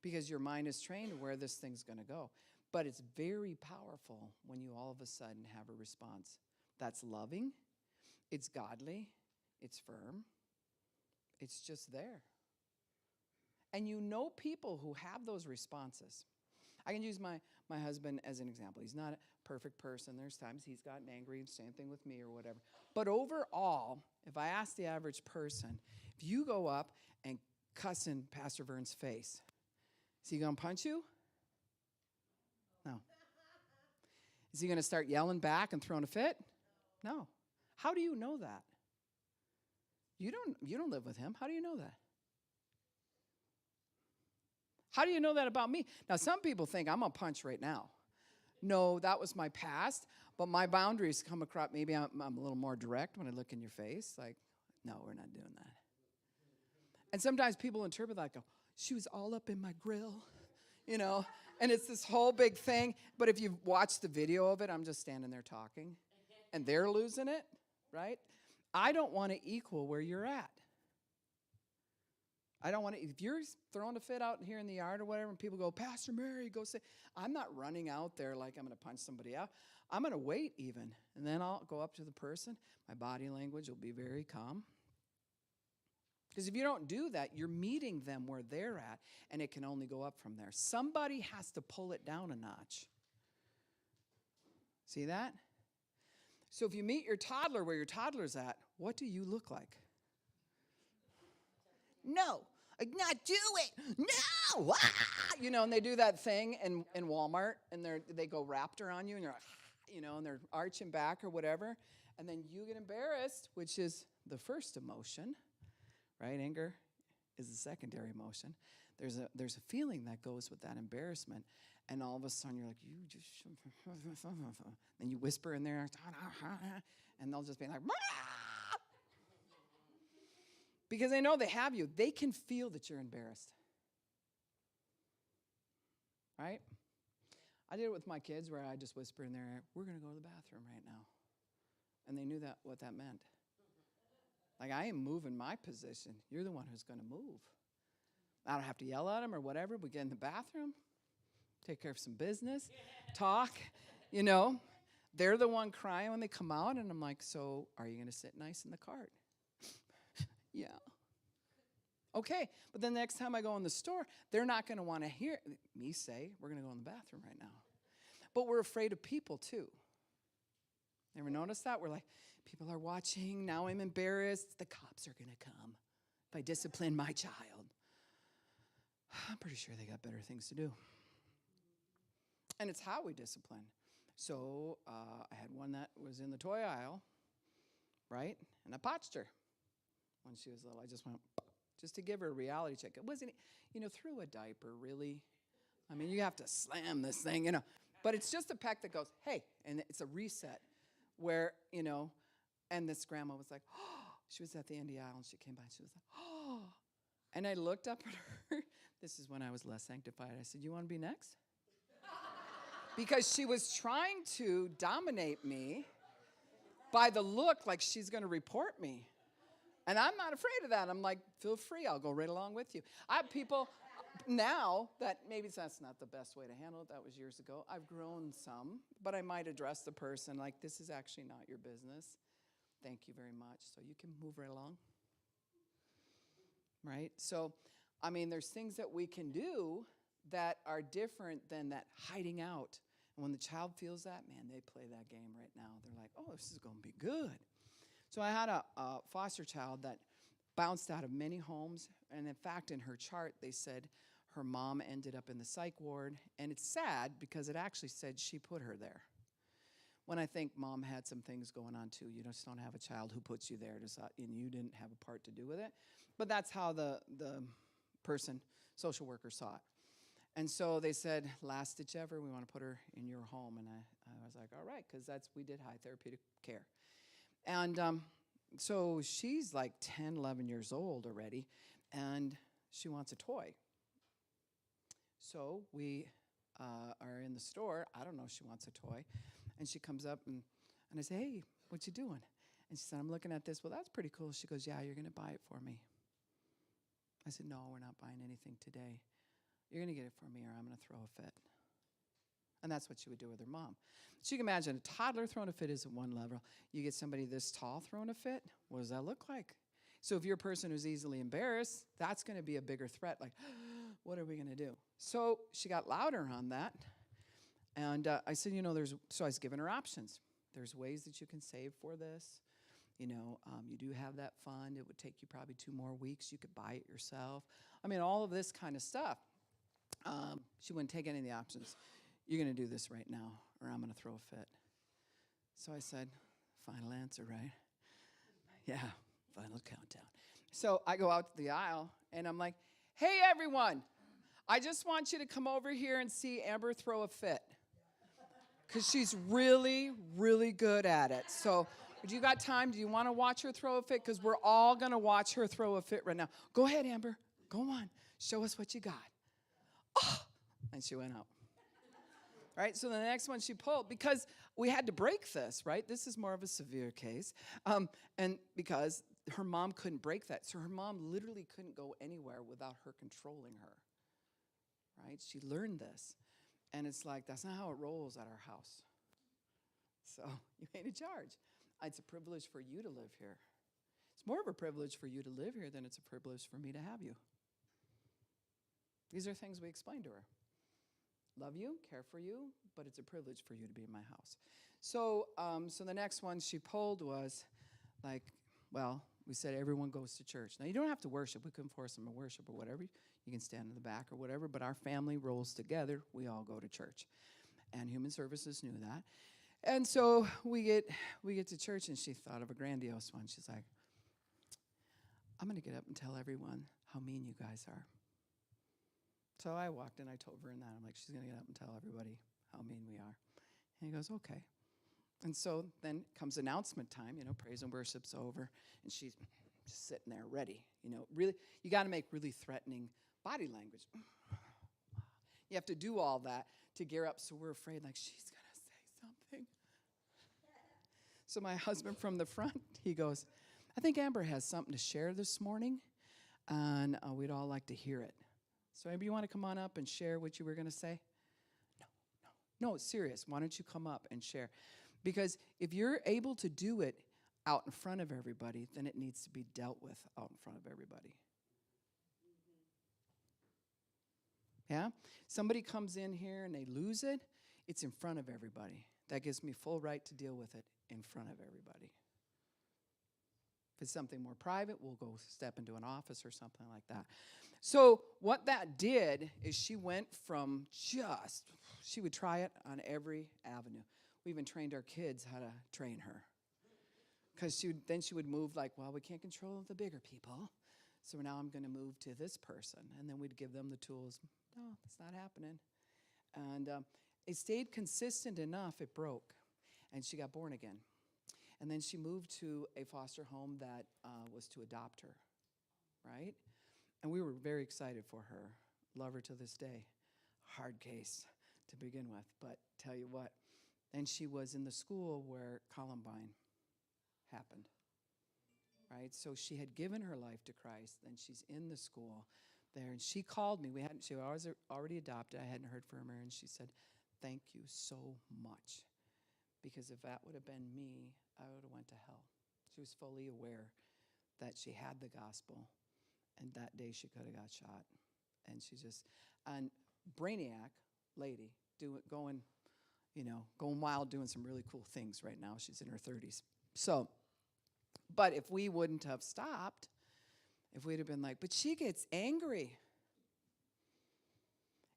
Because your mind is trained to where this thing's going to go. But it's very powerful when you all of a sudden have a response that's loving, it's godly, it's firm, it's just there. And people who have those responses. I can use my husband as an example. He's not a perfect person. There's times he's gotten angry, same thing with me or whatever. But overall, if I ask the average person, if you go up and cuss in Pastor Vern's face, is he going to punch you? No. Is he going to start yelling back and throwing a fit? No. How do you know that? You don't live with him. How do you know that? How do you know that about me? Now, some people think I'm going to punch right now. No, that was my past, but my boundaries come across. Maybe I'm a little more direct when I look in your face. Like, no, we're not doing that. And sometimes people interpret that, go, she was all up in my grill, and it's this whole big thing. But if you've watched the video of it, I'm just standing there talking, and they're losing it, right? I don't want to equal where you're at. I don't want to, if you're throwing a fit out here in the yard or whatever, and people go, Pastor Mary, go say, I'm not running out there like I'm going to punch somebody out. I'm going to wait even. And then I'll go up to the person. My body language will be very calm. Because if you don't do that, you're meeting them where they're at, and it can only go up from there. Somebody has to pull it down a notch. See that? So if you meet your toddler where your toddler's at, what do you look like? No, I not do it. No, you know, and they do that thing in Walmart, and they go raptor on you, and you're like, you know, and they're arching back or whatever, and then you get embarrassed, which is the first emotion, right? Anger is the secondary emotion. There's a feeling that goes with that embarrassment, and all of a sudden you're like, you just, and you whisper in there, and they'll just be like, because they know they have you. They can feel that you're embarrassed. Right? I did it with my kids where I just whisper in there, we're going to go to the bathroom right now. And they knew that what that meant. Like, I am moving my position. You're the one who's going to move. I don't have to yell at them or whatever. We get in the bathroom, take care of some business, talk, you know. They're the one crying when they come out, and I'm like, so are you going to sit nice in the cart? Yeah. Okay, but then the next time I go in the store, they're not going to want to hear me say, we're going to go in the bathroom right now. But we're afraid of people too. Ever notice that? We're like, people are watching, now I'm embarrassed. The cops are going to come if I discipline my child. I'm pretty sure they got better things to do. And it's how we discipline. So I had one that was in the toy aisle, right? And I potched her. When she was little, I just went, just to give her a reality check. It wasn't, you know, through a diaper, really. I mean, you have to slam this thing, you know. But it's just a peck that goes, hey, and it's a reset where, you know, and this grandma was like, oh, she was at the end of the aisle, and she came by, and she was like, oh. And I looked up at her. This is when I was less sanctified. I said, you want to be next? Because she was trying to dominate me by the look like she's going to report me. And I'm not afraid of that. I'm like, feel free. I'll go right along with you. I have people now that maybe that's not the best way to handle it. That was years ago. I've grown some, but I might address the person like, this is actually not your business. Thank you very much. So you can move right along. Right? So, I mean, there's things that we can do that are different than that hiding out. And when the child feels that, man, they play that game right now. They're like, oh, this is going to be good. So I had a foster child that bounced out of many homes. And in fact, in her chart, they said her mom ended up in the psych ward. And it's sad because it actually said she put her there. When I think mom had some things going on too. You just don't have a child who puts you there, and you didn't have a part to do with it. But that's how the person, social worker, saw it. And so they said, last ditch ever, we want to put her in your home. And I was like, all right, because we did high therapeutic care. And so she's like 10, 11 years old already, and she wants a toy. So we are in the store. I don't know if she wants a toy. And she comes up, and I say, hey, what you doing? And she said, I'm looking at this. Well, that's pretty cool. She goes, yeah, you're going to buy it for me. I said, no, we're not buying anything today. You're going to get it for me, or I'm going to throw a fit. And that's what she would do with her mom. So you can imagine a toddler throwing a fit is at one level. You get somebody this tall throwing a fit, what does that look like? So if you're a person who's easily embarrassed, that's going to be a bigger threat, like, what are we going to do? So she got louder on that. And I said, you know, so I was giving her options. There's ways that you can save for this. You know, you do have that fund. It would take you probably 2 more weeks. You could buy it yourself. I mean, all of this kind of stuff. She wouldn't take any of the options. You're going to do this right now, or I'm going to throw a fit. So I said, final answer, right? Yeah, final countdown. So I go out to the aisle, and I'm like, hey, everyone, I just want you to come over here and see Amber throw a fit. Because she's really, really good at it. So if you got time, do you want to watch her throw a fit? Because we're all going to watch her throw a fit right now. Go ahead, Amber. Go on. Show us what you got. Oh! And she went out. Right? So the next one she pulled, because we had to break this, right? This is more of a severe case. And because her mom couldn't break that. So her mom literally couldn't go anywhere without her controlling her. Right? She learned this. And it's like, that's not how it rolls at our house. So you ain't in charge. It's a privilege for you to live here. It's more of a privilege for you to live here than it's a privilege for me to have you. These are things we explain to her. Love you, care for you, but it's a privilege for you to be in my house. So the next one she pulled was like, well, we said everyone goes to church. Now, you don't have to worship. We couldn't force them to worship or whatever. You can stand in the back or whatever, but our family rolls together. We all go to church. And Human Services knew that. And so we get to church, and she thought of a grandiose one. She's like, I'm going to get up and tell everyone how mean you guys are. So I walked in, I told her that. I'm like, she's going to get up and tell everybody how mean we are. And he goes, okay. And so then comes announcement time, praise and worship's over. And she's just sitting there ready. Really, you got to make really threatening body language. You have to do all that to gear up, so we're afraid, like, she's going to say something. So my husband from the front, he goes, I think Amber has something to share this morning, and we'd all like to hear it. So maybe you want to come on up and share what you were going to say? No, it's serious. Why don't you come up and share? Because if you're able to do it out in front of everybody, then it needs to be dealt with out in front of everybody. Yeah? Somebody comes in here and they lose it, it's in front of everybody. That gives me full right to deal with it in front of everybody. If it's something more private, we'll go step into an office or something like that. So what that did is she went from she would try it on every avenue. We even trained our kids how to train her. Because then she would move like, well, we can't control the bigger people, so now I'm going to move to this person. And then we'd give them the tools. No, it's not happening. And it stayed consistent enough, it broke. And she got born again. And then she moved to a foster home that was to adopt her, right? And we were very excited for her. Love her to this day. Hard case to begin with, but tell you what. And she was in the school where Columbine happened, right? So she had given her life to Christ. Then she's in the school there, and she called me. She was already adopted. I hadn't heard from her, and she said, thank you so much. Because if that would have been me, I would have went to hell. She was fully aware that she had the gospel, and that day she could have got shot. And she just, and brainiac lady, going wild, doing some really cool things right now. She's in her 30s. So, but if we wouldn't have stopped, if we'd have been like, but she gets angry.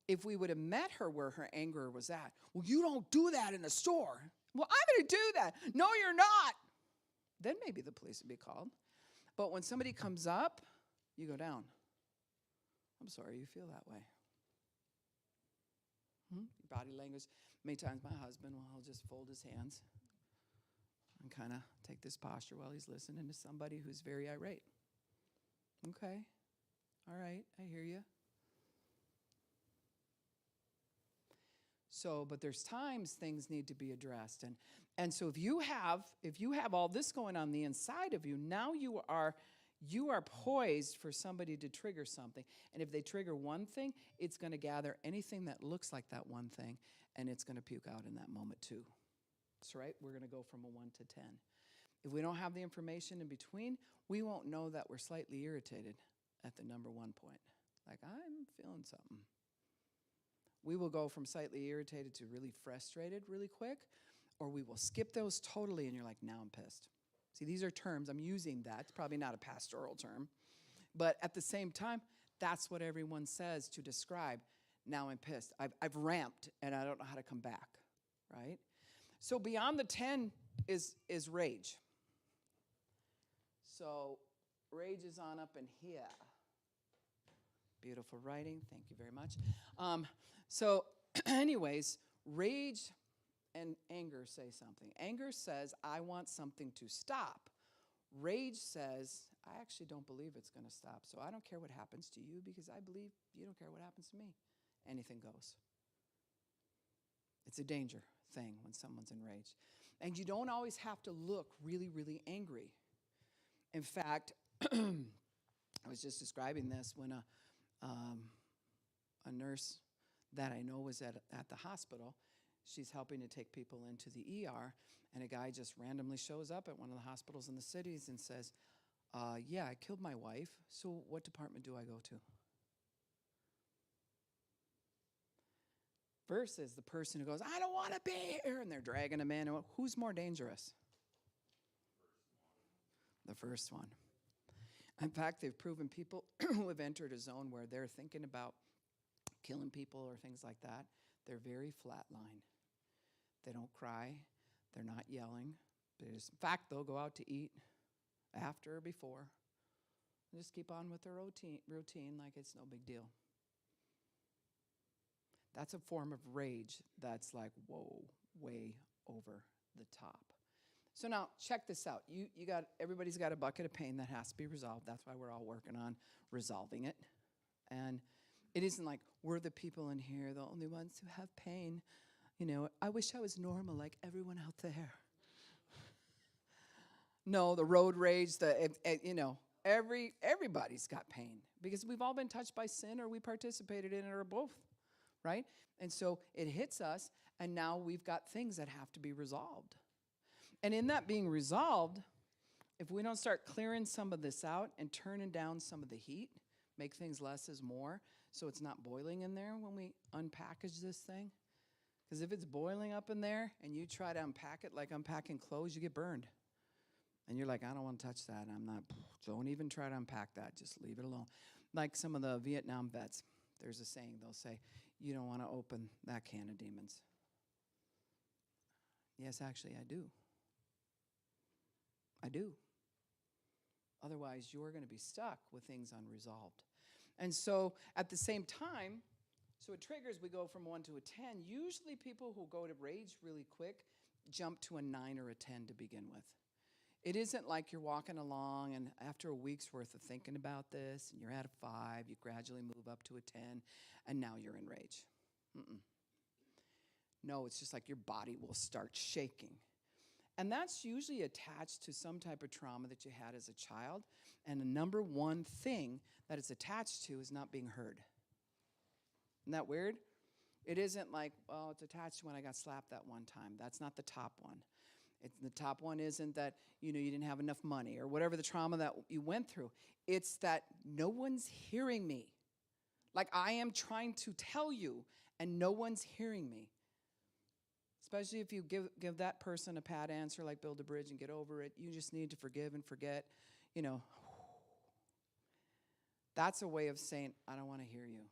If we would have met her where her anger was at, well, you don't do that in the store. Well, I'm going to do that. No, you're not. Then maybe the police would be called. But when somebody comes up, you go down. I'm sorry you feel that way. Body language. Many times my husband, he'll just fold his hands and kind of take this posture while he's listening to somebody who's very irate. Okay. All right. I hear you. So, but there's times things need to be addressed. And so if you have all this going on the inside of you, now you are poised for somebody to trigger something. And if they trigger one thing, it's going to gather anything that looks like that one thing, and it's going to puke out in that moment too. That's right. We're going to go from a 1 to 10. If we don't have the information in between, we won't know that we're slightly irritated at the number 1 point. Like, I'm feeling something. We will go from slightly irritated to really frustrated really quick, or we will skip those totally, and you're like, now I'm pissed. See, these are terms. I'm using that. It's probably not a pastoral term. But at the same time, that's what everyone says to describe, now I'm pissed. I've ramped, and I don't know how to come back, right? So beyond the 10 is rage. So rage is on up in here. Beautiful writing. Thank you very much. So anyways, rage and anger say something. Anger says, I want something to stop. Rage says, I actually don't believe it's going to stop, so I don't care what happens to you because I believe you don't care what happens to me. Anything goes. It's a danger thing when someone's enraged. And you don't always have to look really, really angry. In fact, I was just describing this when a nurse that I know was at the hospital. She's helping to take people into the ER, and a guy just randomly shows up at one of the hospitals in the cities and says, yeah, I killed my wife, so what department do I go to? Versus the person who goes, I don't want to be here, and they're dragging him in. Who's more dangerous? The first one. In fact, they've proven people who have entered a zone where they're thinking about killing people or things like that, they're very flatline. They don't cry. They're not yelling. In fact, they'll go out to eat after or before. And just keep on with their routine like it's no big deal. That's a form of rage that's like, whoa, way over the top. So now, check this out. Everybody's got a bucket of pain that has to be resolved. That's why we're all working on resolving it. And it isn't like we're the people in here, the only ones who have pain. You know, I wish I was normal like everyone out there. No, the road rage, everybody's got pain because we've all been touched by sin or we participated in it or both, right? And so it hits us, and now we've got things that have to be resolved. And in that being resolved, if we don't start clearing some of this out and turning down some of the heat, make things less is more, so it's not boiling in there when we unpackage this thing. Because if it's boiling up in there and you try to unpack it like unpacking clothes, you get burned. And you're like, I don't want to touch that. Don't even try to unpack that. Just leave it alone. Like some of the Vietnam vets, there's a saying, they'll say, you don't want to open that can of demons. Yes, actually, I do. I do. Otherwise, you're going to be stuck with things unresolved. And so at the same time, so it triggers, we go from 1 to a 10. Usually people who go to rage really quick jump to a 9 or a 10 to begin with. It isn't like you're walking along and after a week's worth of thinking about this and you're at a 5, you gradually move up to a 10, and now you're in rage. No, it's just like your body will start shaking. And that's usually attached to some type of trauma that you had as a child. And the number one thing that it's attached to is not being heard. Isn't that weird? It isn't like, well, it's attached to when I got slapped that one time. That's not the top one. The top one isn't that, you didn't have enough money or whatever the trauma that you went through. It's that no one's hearing me. Like I am trying to tell you and no one's hearing me. Especially if you give that person a pat answer like build a bridge and get over it. You just need to forgive and forget. That's a way of saying, I don't want to hear you.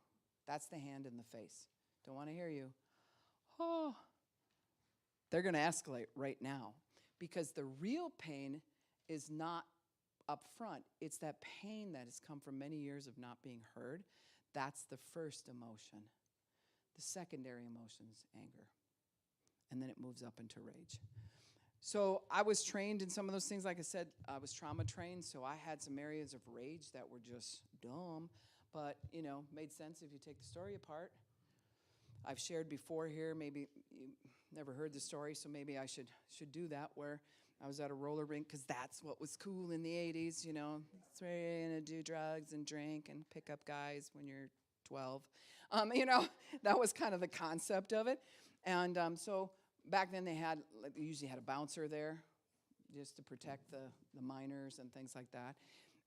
That's the hand in the face. Don't want to hear you. Oh, they're going to escalate right now because the real pain is not up front. It's that pain that has come from many years of not being heard. That's the first emotion. The secondary emotion is anger. And then it moves up into rage. So I was trained in some of those things. Like I said, I was trauma trained, so I had some areas of rage that were just dumb, but, made sense if you take the story apart. I've shared before here, maybe you never heard the story, so maybe I should do that, where I was at a roller rink, because that's what was cool in the 80s, It's where you're going to do drugs and drink and pick up guys when you're 12. That was kind of the concept of it. And so back then they usually had a bouncer there just to protect the minors and things like that.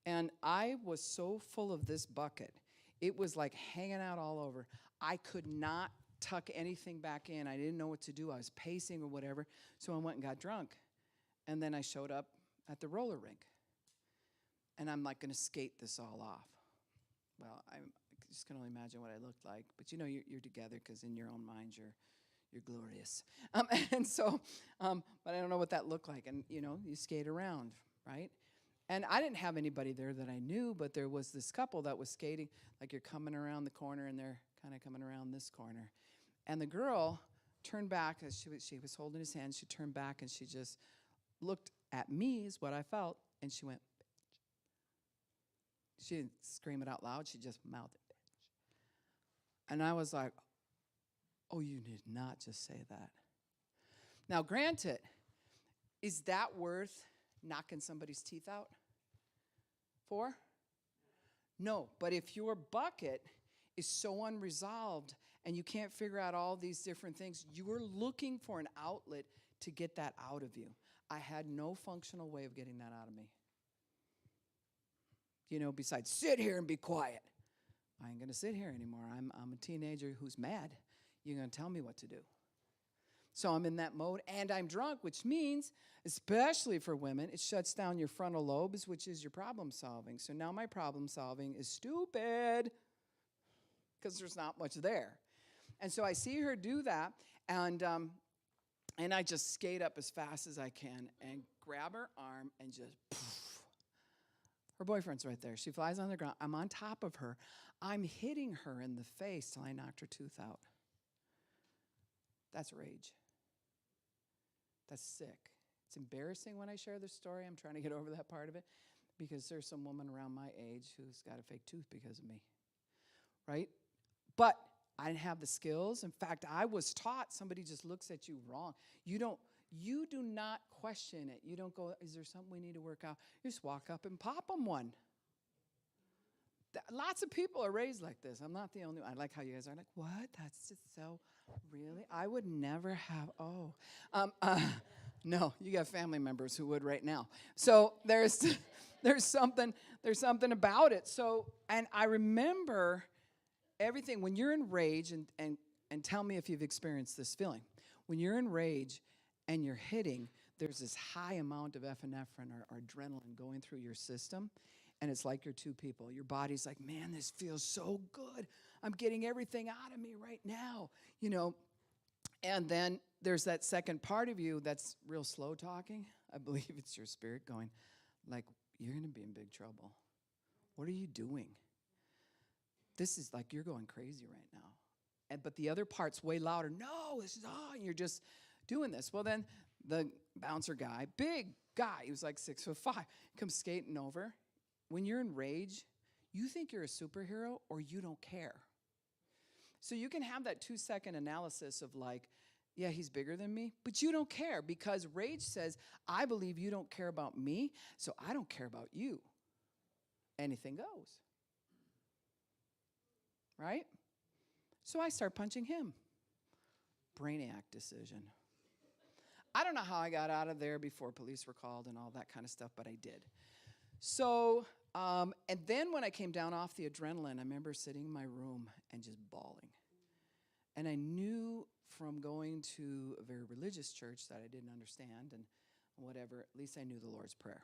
And I was so full of this bucket. It was like hanging out all over. I could not tuck anything back in. I didn't know what to do. I was pacing or whatever. So I went and got drunk. And then I showed up at the roller rink. And I'm like going to skate this all off. Well, I just can only imagine what I looked like. But you're together because in your own mind you're glorious. And so, but I don't know what that looked like. And, you skate around, right? And I didn't have anybody there that I knew, but there was this couple that was skating, like you're coming around the corner and they're kind of coming around this corner. And the girl turned back as she was holding his hand. She turned back and she just looked at me, is what I felt, and she went, bitch. She didn't scream it out loud. She just mouthed it, bitch. And I was like, Oh, you did not just say that. Now, granted, is that worth knocking somebody's teeth out for? No, but if your bucket is so unresolved and you can't figure out all these different things, you're looking for an outlet to get that out of you. I had no functional way of getting that out of me. Besides sit here and be quiet. I ain't going to sit here anymore. I'm a teenager who's mad. You're going to tell me what to do. So I'm in that mode, and I'm drunk, which means, especially for women, it shuts down your frontal lobes, which is your problem solving. So now my problem solving is stupid because there's not much there. And so I see her do that, and I just skate up as fast as I can and grab her arm and just poof. Her boyfriend's right there. She flies on the ground. I'm on top of her. I'm hitting her in the face till I knocked her tooth out. That's rage. That's sick. It's embarrassing when I share this story. I'm trying to get over that part of it because there's some woman around my age who's got a fake tooth because of me, right? But I didn't have the skills. In fact, I was taught somebody just looks at you wrong. You do not question it. You don't go, is there something we need to work out? You just walk up and pop them one. Lots of people are raised like this. I'm not the only one. I like how you guys are like, what? That's just so, really? I would never have, no, you got family members who would right now. So there's something about it. So, and I remember everything, when you're in rage, and tell me if you've experienced this feeling. When you're in rage and you're hitting, there's this high amount of epinephrine or adrenaline going through your system. And it's like you're two people. Your body's like, man, this feels so good. I'm getting everything out of me right now, And then there's that second part of you that's real slow talking. I believe it's your spirit going, like, you're going to be in big trouble. What are you doing? This is like you're going crazy right now. But the other part's way louder. No, this is and you're just doing this. Well, then the bouncer guy, big guy, he was like 6'5", comes skating over. When you're in rage, you think you're a superhero or you don't care. So you can have that 2-second analysis of like, yeah, he's bigger than me, but you don't care because rage says, I believe you don't care about me, so I don't care about you. Anything goes. Right? So I start punching him. Brainiac decision. I don't know how I got out of there before police were called and all that kind of stuff, but I did. So, and then when I came down off the adrenaline, I remember sitting in my room and just bawling. And I knew from going to a very religious church that I didn't understand and whatever, at least I knew the Lord's Prayer.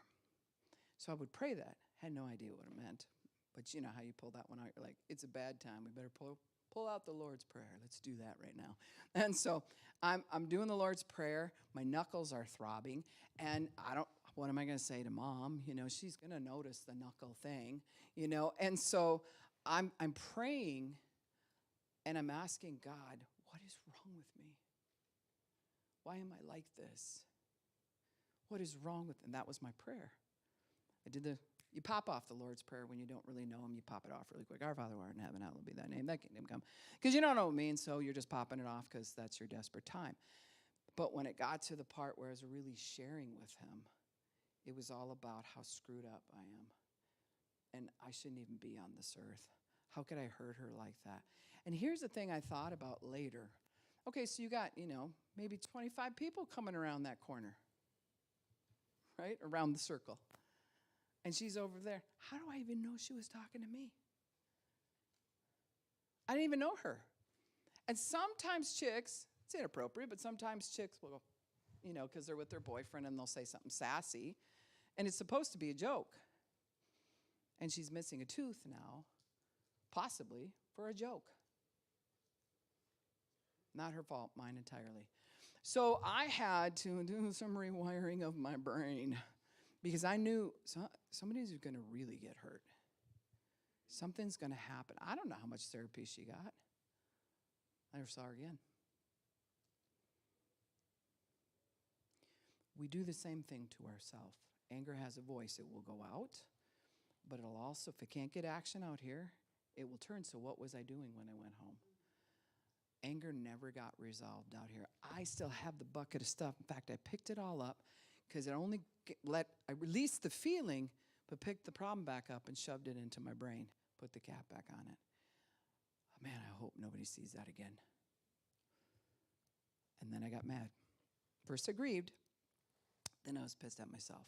So I would pray that. Had no idea what it meant. But you know how you pull that one out. You're like, it's a bad time. We better pull out the Lord's Prayer. Let's do that right now. And so I'm doing the Lord's Prayer. My knuckles are throbbing. And what am I going to say to Mom? She's going to notice the knuckle thing, And so I'm praying and I'm asking God, what is wrong with me? Why am I like this? What is wrong with, and that was my prayer. You pop off the Lord's Prayer when you don't really know him. You pop it off really quick. Our Father who art in heaven, hallowed be thy name. Thy kingdom come. Because you don't know what it means, so you're just popping it off because that's your desperate time. But when it got to the part where I was really sharing with him, it was all about how screwed up I am. And I shouldn't even be on this earth. How could I hurt her like that? And here's the thing I thought about later. Okay, so you got, maybe 25 people coming around that corner, right? Around the circle. And she's over there. How do I even know she was talking to me? I didn't even know her. And sometimes chicks, it's inappropriate, but sometimes chicks will go, because they're with their boyfriend and they'll say something sassy. And it's supposed to be a joke. And she's missing a tooth now, possibly for a joke. Not her fault, mine entirely. So I had to do some rewiring of my brain because I knew somebody's going to really get hurt. Something's going to happen. I don't know how much therapy she got. I never saw her again. We do the same thing to ourselves. Anger has a voice. It will go out, but it'll also, if it can't get action out here, it will turn. So what was I doing when I went home? Anger never got resolved out here. I still have the bucket of stuff. In fact, I picked it all up because I released the feeling, but picked the problem back up and shoved it into my brain, put the cap back on it. Oh, man, I hope nobody sees that again. And then I got mad. First I grieved, then I was pissed at myself.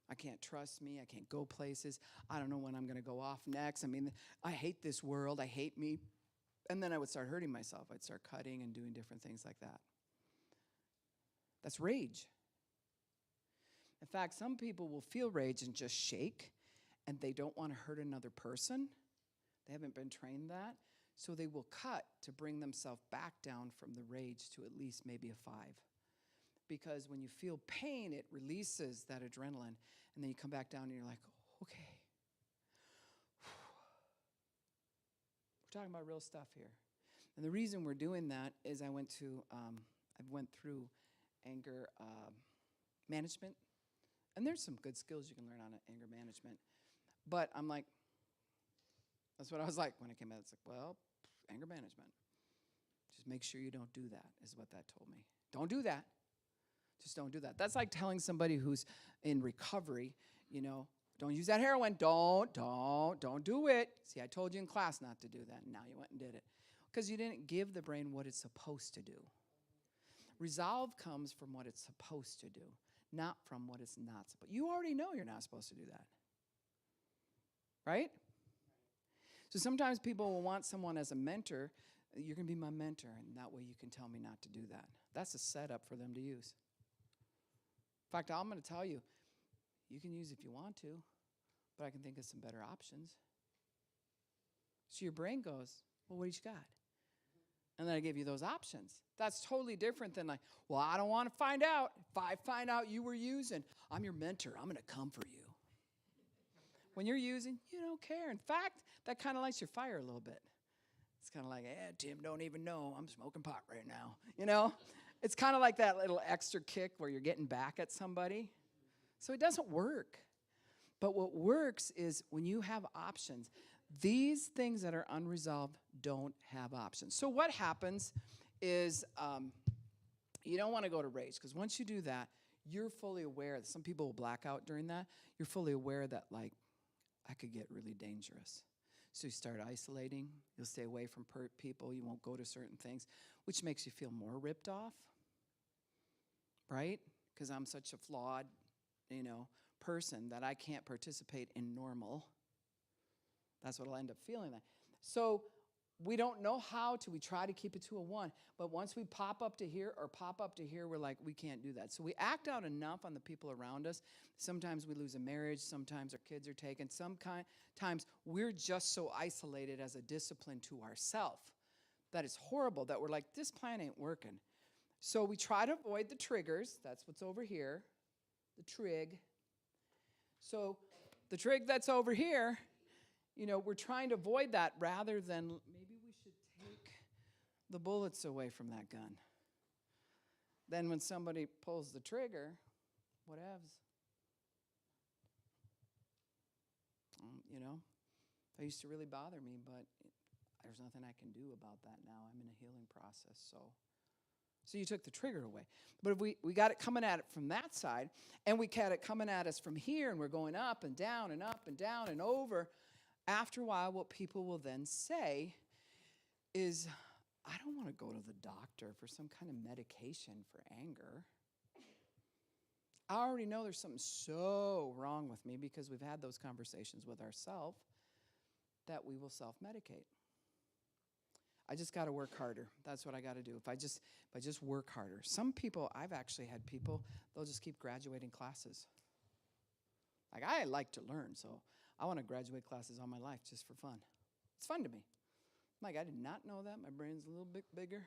I can't trust me. I can't go places. I don't know when I'm going to go off next. I mean, I hate this world. I hate me. And then I would start hurting myself. I'd start cutting and doing different things like that. That's rage. In fact, some people will feel rage and just shake, and they don't want to hurt another person. They haven't been trained that. So they will cut to bring themselves back down from the rage to at least maybe a 5. Because when you feel pain, it releases that adrenaline, and then you come back down and you're like, okay. We're talking about real stuff here. And the reason we're doing that is I went through anger management. And there's some good skills you can learn on anger management. But I'm like, that's what I was like when I came out. It's like, well, anger management. Just make sure you don't do that, is what that told me. Don't do that. Just don't do that. That's like telling somebody who's in recovery, don't use that heroin. Don't do it. See, I told you in class not to do that, and now you went and did it. Because you didn't give the brain what it's supposed to do. Resolve comes from what it's supposed to do, not from what it's not supposed to. You already know you're not supposed to do that. Right? So sometimes people will want someone as a mentor. You're going to be my mentor, and that way you can tell me not to do that. That's a setup for them to use. In fact, I'm going to tell you, you can use if you want to, but I can think of some better options. So your brain goes, well, what do you got? And then I give you those options. That's totally different than like, well, I don't want to find out. If I find out you were using, I'm your mentor. I'm going to come for you. When you're using, you don't care. In fact, that kind of lights your fire a little bit. It's kind of like, Tim don't even know I'm smoking pot right now. It's kind of like that little extra kick where you're getting back at somebody. So it doesn't work. But what works is when you have options, these things that are unresolved don't have options. So what happens is you don't want to go to rage, because once you do that, you're fully aware that some people will black out during that. You're fully aware that, like, I could get really dangerous. So you start isolating. You'll stay away from people. You won't go to certain things, which makes you feel more ripped off, right? Because I'm such a flawed, person that I can't participate in normal. That's what I'll end up feeling like. So we don't know how to. We try to keep it to a 1. But once we pop up to here or pop up to here, we're like, we can't do that. So we act out enough on the people around us. Sometimes we lose a marriage. Sometimes our kids are taken. Sometimes we're just so isolated as a discipline to ourselves that it's horrible that we're like, this plan ain't working. So we try to avoid the triggers. That's what's over here, the trig. So the trig that's over here, we're trying to avoid that rather than maybe we should take the bullets away from that gun. Then when somebody pulls the trigger, whatevs. That used to really bother me, but there's nothing I can do about that now. I'm in a healing process, so you took the trigger away. But if we got it coming at it from that side, and we got it coming at us from here, and we're going up and down and up and down and over, after a while, what people will then say is, I don't want to go to the doctor for some kind of medication for anger. I already know there's something so wrong with me because we've had those conversations with ourselves that we will self-medicate. I just got to work harder. That's what I got to do. If I just work harder. Some people, I've actually had people, they'll just keep graduating classes. Like, I like to learn, so I want to graduate classes all my life just for fun. It's fun to me. Like, I did not know that. My brain's a little bit bigger.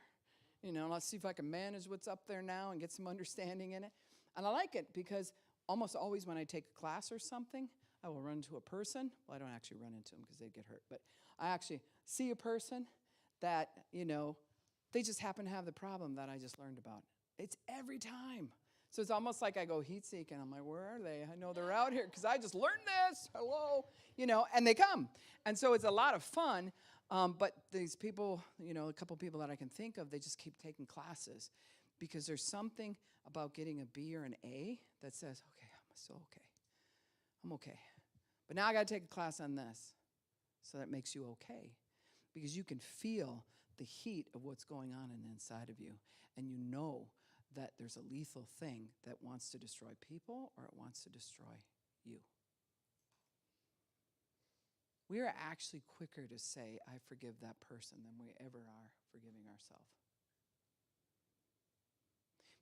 Let's see if I can manage what's up there now and get some understanding in it. And I like it because almost always when I take a class or something, I will run into a person. Well, I don't actually run into them because they'd get hurt. But I actually see a person that, they just happen to have the problem that I just learned about. It's every time. So it's almost like I go heat seek, and I'm like, where are they? I know they're out here because I just learned this. Hello. And they come. And so it's a lot of fun. But these people, a couple people that I can think of, they just keep taking classes because there's something about getting a B or an A that says, okay, I'm still okay. I'm okay. But now I got to take a class on this. So that makes you okay because you can feel the heat of what's going on inside of you. And you know that there's a lethal thing that wants to destroy people or it wants to destroy you. We are actually quicker to say, I forgive that person than we ever are forgiving ourselves.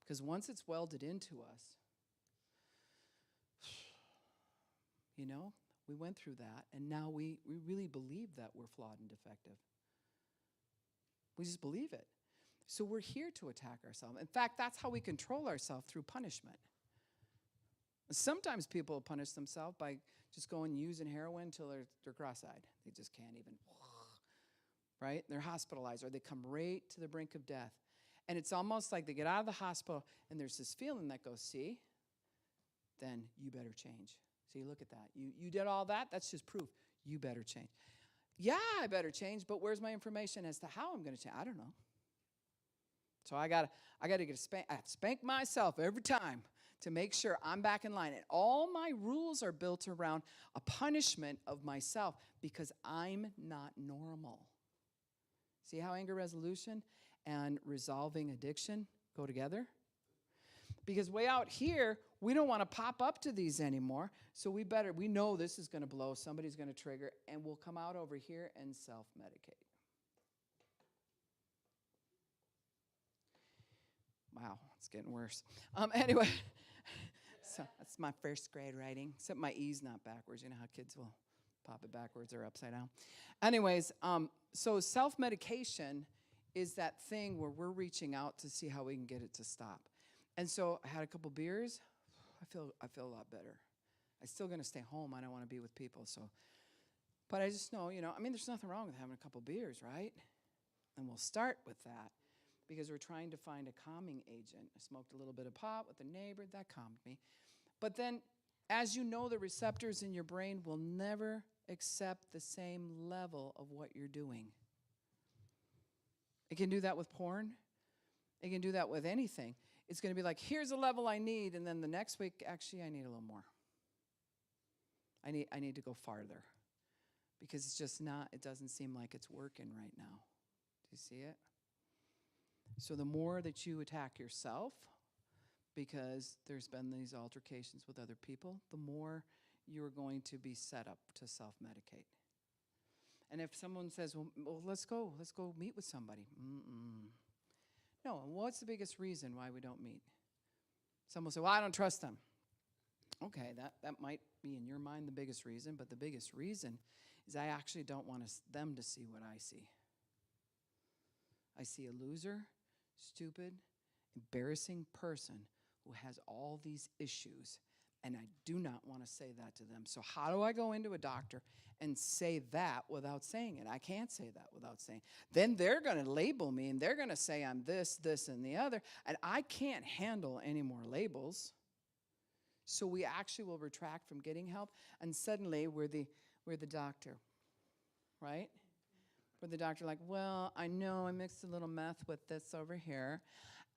Because once it's welded into us, we went through that, and now we really believe that we're flawed and defective. We just believe it. So we're here to attack ourselves. In fact, that's how we control ourselves, through punishment. Sometimes people punish themselves by just going and using heroin until they're cross-eyed. They just can't even, right? They're hospitalized, or they come right to the brink of death. And it's almost like they get out of the hospital, and there's this feeling that goes, see, then you better change. See, look at that. You did all that? That's just proof. You better change. Yeah, I better change, but where's my information as to how I'm going to change? I don't know. So I got to get I have to spank myself every time to make sure I'm back in line. And all my rules are built around a punishment of myself because I'm not normal. See how anger resolution and resolving addiction go together? Because way out here, we don't want to pop up to these anymore. So we know this is going to blow, somebody's going to trigger, and we'll come out over here and self-medicate. Wow, it's getting worse. Anyway, so that's my first grade writing, except my E's not backwards. You know how kids will pop it backwards or upside down. Anyways, so self-medication is that thing where we're reaching out to see how we can get it to stop. And so I had a couple beers. I feel a lot better. I'm still going to stay home. I don't want to be with people. But I just know, there's nothing wrong with having a couple beers, right? And we'll start with that because we're trying to find a calming agent. I smoked a little bit of pot with a neighbor. That calmed me. But then, as you know, the receptors in your brain will never accept the same level of what you're doing. It can do that with porn. It can do that with anything. It's going to be like, here's a level I need, and then the next week, actually, I need a little more. I need to go farther because it's just not, it doesn't seem like it's working right now. Do you see it? So the more that you attack yourself, because there's been these altercations with other people, the more you're going to be set up to self-medicate. And if someone says, well, let's go meet with somebody. No, and what's the biggest reason why we don't meet? Some will say, well, I don't trust them. Okay, that might be in your mind the biggest reason, but the biggest reason is I actually don't want them to see what I see. I see a loser, stupid, embarrassing person who has all these issues, and I do not want to say that to them. So how do I go into a doctor and say that without saying it? I can't say that without saying it. Then they're going to label me, and they're going to say I'm this, and the other, and I can't handle any more labels. So we actually will retract from getting help, and suddenly we're the doctor, right? We're the doctor like, well, I know I mixed a little meth with this over here,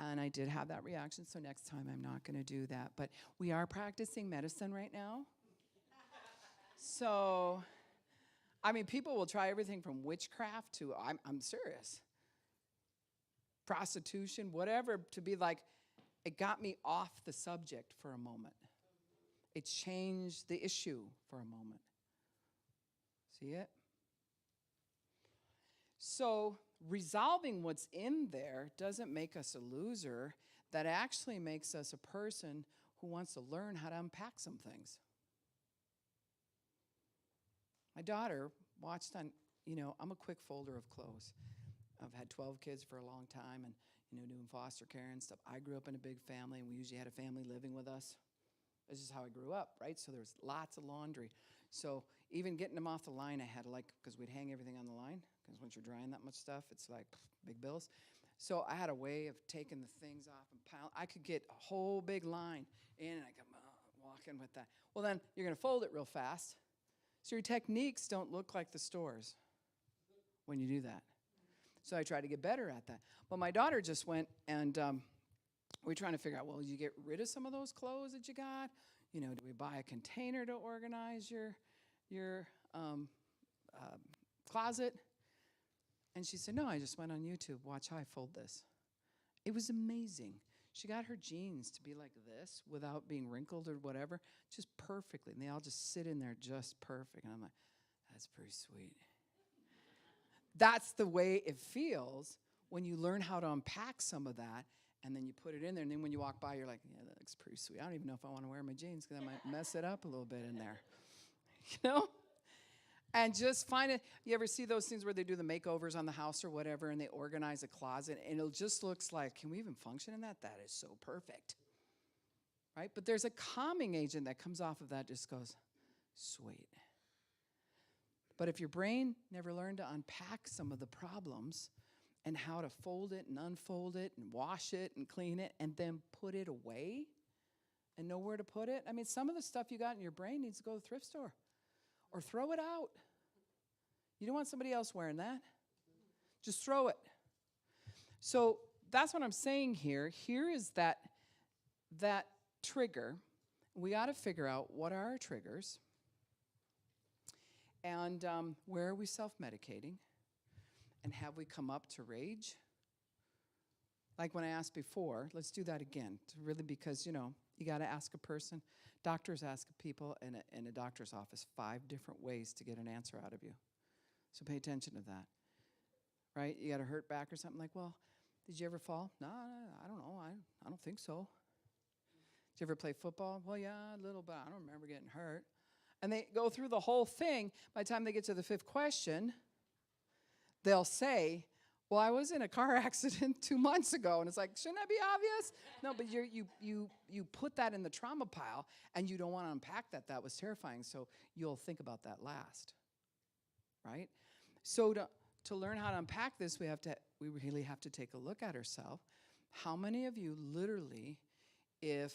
and I did have that reaction, so next time I'm not going to do that. But we are practicing medicine right now. So, people will try everything from witchcraft to, I'm serious, prostitution, whatever, to be like, it got me off the subject for a moment. It changed the issue for a moment. See it? So resolving what's in there doesn't make us a loser. That actually makes us a person who wants to learn how to unpack some things. My daughter watched on, I'm a quick folder of clothes. I've had 12 kids for a long time and, doing foster care and stuff. I grew up in a big family, and we usually had a family living with us. This is how I grew up, right? So there was lots of laundry. So even getting them off the line, I had because we'd hang everything on the line, because once you're drying that much stuff, it's like big bills. So I had a way of taking the things off and piling. I could get a whole big line in, and I could walk in with that. Well, then you're going to fold it real fast. So your techniques don't look like the stores. when you do that. So I try to get better at that. But my daughter just went and we're trying to figure out, well, you get rid of some of those clothes that you got? You know, do we buy a container to organize your closet? And she said, no, I just went on YouTube. Watch how I fold this. It was amazing. She got her jeans to be like this without being wrinkled or whatever, just perfectly. And they all just sit in there just perfect. And I'm like, that's pretty sweet. That's the way it feels when you learn how to unpack some of that, and then you put it in there. And then when you walk by, you're like, yeah, that looks pretty sweet. I don't even know if I want to wear my jeans because I might mess it up a little bit in there. You know? And just find it. You ever see those things where they do the makeovers on the house or whatever, and they organize a closet, and it just looks like, can we even function in that? That is so perfect. Right? But there's a calming agent that comes off of that, just goes, sweet. But if your brain never learned to unpack some of the problems and how to fold it and unfold it and wash it and clean it and then put it away and know where to put it, I mean, some of the stuff you got in your brain needs to go to the thrift store. Or throw it out. You don't want somebody else wearing that. Just throw it. So that's what I'm saying here. Here is that trigger. We got to figure out what are our triggers and where are we self-medicating, and have we come up to rage? Like when I asked before, let's do that again. Really, because, you know, you got to ask a person. Doctors ask people in a doctor's office 5 different ways to get an answer out of you. So pay attention to that, right? You got a hurt back or something, like, well, did you ever fall? No, I don't know. I don't think so. Did you ever play football? Well, yeah, a little bit. I don't remember getting hurt. And they go through the whole thing. By the time they get to the 5th question, they'll say, well, I was in a car accident 2 months ago. And it's like, shouldn't that be obvious? No, but you put that in the trauma pile, and you don't want to unpack that. That was terrifying. So you'll think about that last, right? So to learn how to unpack this, we really have to take a look at ourselves. How many of you literally, if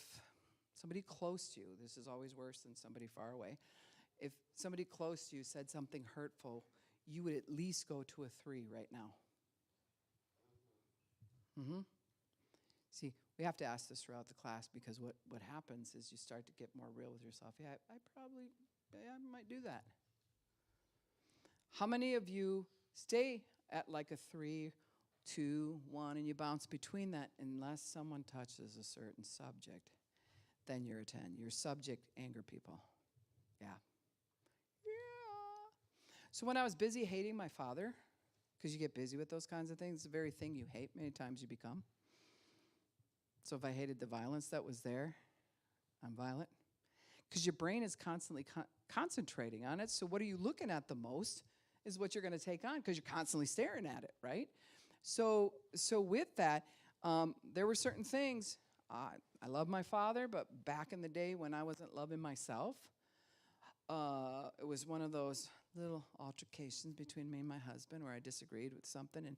somebody close to you, this is always worse than somebody far away, if somebody close to you said something hurtful, you would at least go to a 3 right now? Mm-hmm. See, we have to ask this throughout the class, because what happens is you start to get more real with yourself. Yeah, I might do that. How many of you stay at like a 3, 2, 1, and you bounce between that unless someone touches a certain subject? Then you're a 10. Your subject, anger people. Yeah. So when I was busy hating my father, because you get busy with those kinds of things, the very thing you hate, many times you become. So if I hated the violence that was there, I'm violent. Because your brain is constantly concentrating on it. So what are you looking at the most is what you're going to take on, because you're constantly staring at it, right? So with that, there were certain things. I love my father, but back in the day when I wasn't loving myself, it was one of those little altercations between me and my husband where I disagreed with something, and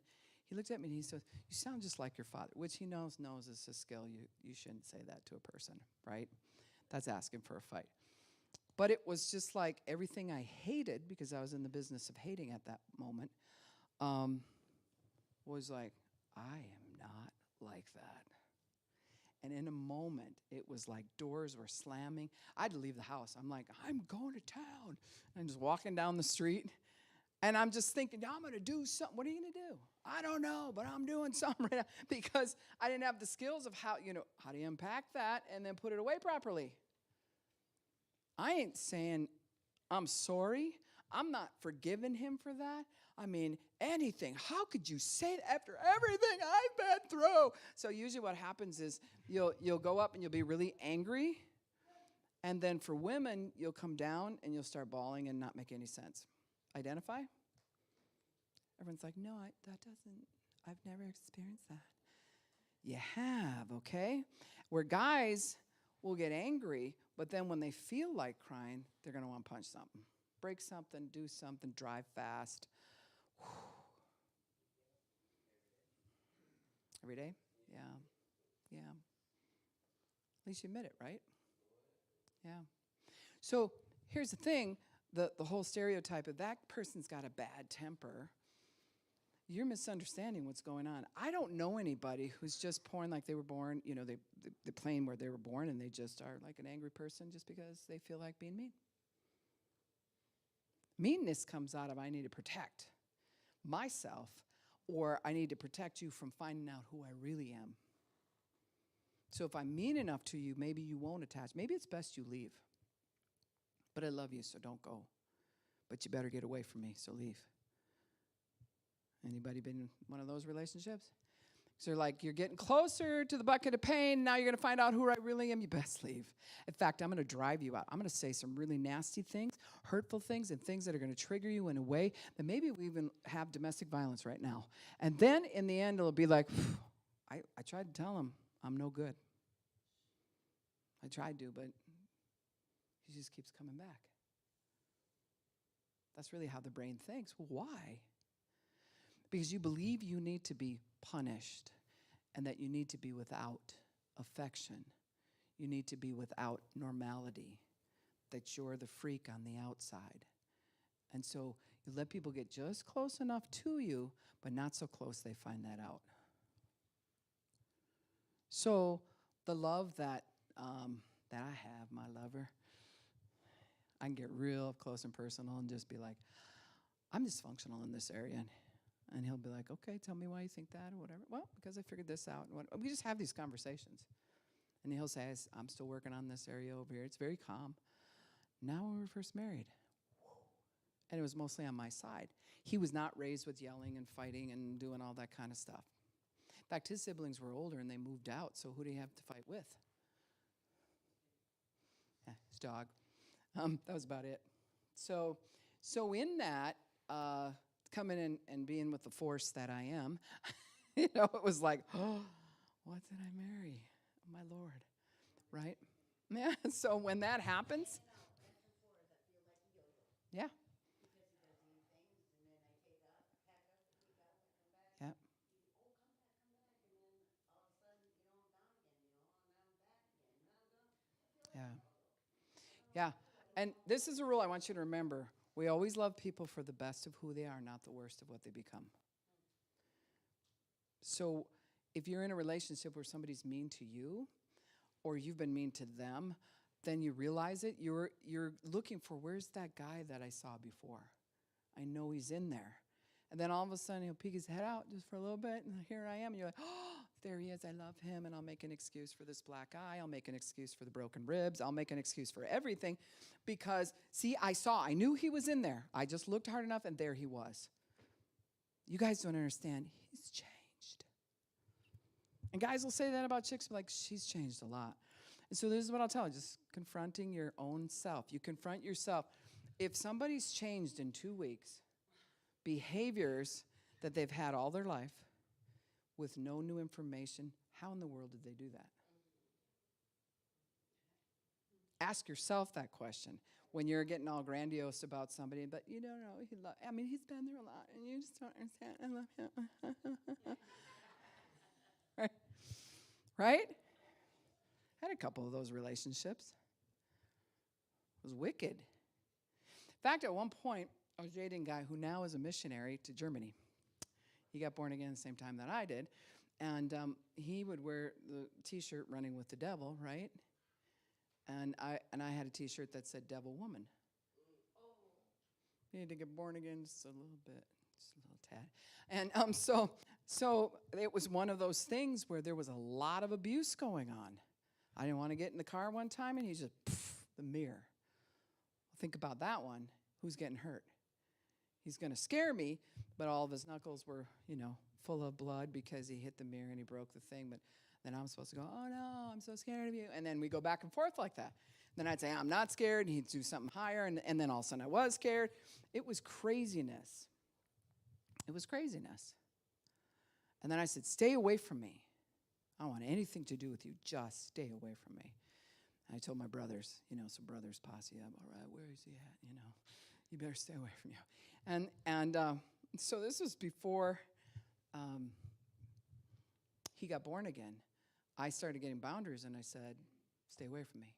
he looked at me and he said, you sound just like your father, which he knows is a skill. You shouldn't say that to a person, right? That's asking for a fight. But it was just like everything I hated, because I was in the business of hating at that moment, was like, I am not like that. And in a moment, it was like doors were slamming. I had to leave the house. I'm like, I'm going to town. And I'm just walking down the street. And I'm just thinking, I'm going to do something. What are you going to do? I don't know, but I'm doing something right now. Because I didn't have the skills of how do you unpack that and then put it away properly? I ain't saying I'm sorry. I'm not forgiving him for that. I mean, anything. How could you say that after everything I've been through? So usually what happens is you'll go up and you'll be really angry. And then for women, you'll come down and you'll start bawling and not make any sense. Identify? Everyone's like, no, I've never experienced that. You have, okay? Where guys will get angry, but then when they feel like crying, they're going to want to punch something. Break something, do something, drive fast. Whew. Every day? Yeah. At least you admit it, right? Yeah. So here's the thing, the whole stereotype of that person's got a bad temper. you're misunderstanding what's going on. I don't know anybody who's just born like they were born, they plane where they were born and they just are like an angry person just because they feel like being mean. Meanness comes out of I need to protect myself, or I need to protect you from finding out who I really am. So if I'm mean enough to you, maybe you won't attach. Maybe it's best you leave. But I love you, so don't go. But you better get away from me, so leave. Anybody been in one of those relationships? So like, you're getting closer to the bucket of pain. Now you're going to find out who I really am. You best leave. In fact, I'm going to drive you out. I'm going to say some really nasty things, hurtful things, and things that are going to trigger you in a way that maybe we even have domestic violence right now. And then in the end, it'll be like, I tried to tell him I'm no good. I tried to, but he just keeps coming back. That's really how the brain thinks. Well, why? Because you believe you need to be punished and that you need to be without affection. You need to be without normality, that you're the freak on the outside. And so you let people get just close enough to you, but not so close they find that out. So the love that I have, my lover, I can get real close and personal and just be like, I'm dysfunctional in this area. And he'll be like, okay, tell me why you think that or whatever. Well, because I figured this out. We just have these conversations. And he'll say, I'm still working on this area over here. It's very calm. Now when we were first married, and it was mostly on my side. He was not raised with yelling and fighting and doing all that kind of stuff. In fact, his siblings were older and they moved out, so who do you have to fight with? His dog. That was about it. So in that, coming in and being with the force that I am, it was like, oh, what did I marry? My Lord, right? Yeah, so when that happens, yeah. Yeah. Yeah. Yeah. And this is a rule I want you to remember. We always love people for the best of who they are, not the worst of what they become. So if you're in a relationship where somebody's mean to you or you've been mean to them, then you realize it. You're looking for, where's that guy that I saw before? I know he's in there. And then all of a sudden he'll peek his head out just for a little bit, and here I am. And you're like, oh, there he is. I love him, and I'll make an excuse for this black eye. I'll make an excuse for the broken ribs. I'll make an excuse for everything because, see, I knew he was in there. I just looked hard enough, and there he was. You guys don't understand. He's changed. And guys will say that about chicks, like, she's changed a lot. And so this is what I'll tell you, just confronting your own self. You confront yourself. If somebody's changed in 2 weeks, behaviors that they've had all their life with no new information, how in the world did they do that? Ask yourself that question when you're getting all grandiose about somebody, but you don't know, he's been there a lot, and you just don't understand. I love him. Right? Had a couple of those relationships. It was wicked. In fact, at one point, I was dating a guy who now is a missionary to Germany. He got born again the same time that I did. And he would wear the T-shirt Running with the Devil, right? And I had a T-shirt that said Devil Woman. You need to get born again just a little bit, just a little tad. And so it was one of those things where there was a lot of abuse going on. I didn't want to get in the car one time, and he just, the mirror. Think about that one. Who's getting hurt? He's going to scare me, but all of his knuckles were, full of blood because he hit the mirror and he broke the thing. But then I'm supposed to go, oh, no, I'm so scared of you. And then we go back and forth like that. Then I'd say, I'm not scared, and he'd do something higher, and then all of a sudden I was scared. It was craziness. It was craziness. And then I said, stay away from me. I don't want anything to do with you. Just stay away from me. And I told my brothers, so brothers posse up, all right, where is he at? You better stay away from you. And so this was before he got born again. I started getting boundaries, and I said, stay away from me.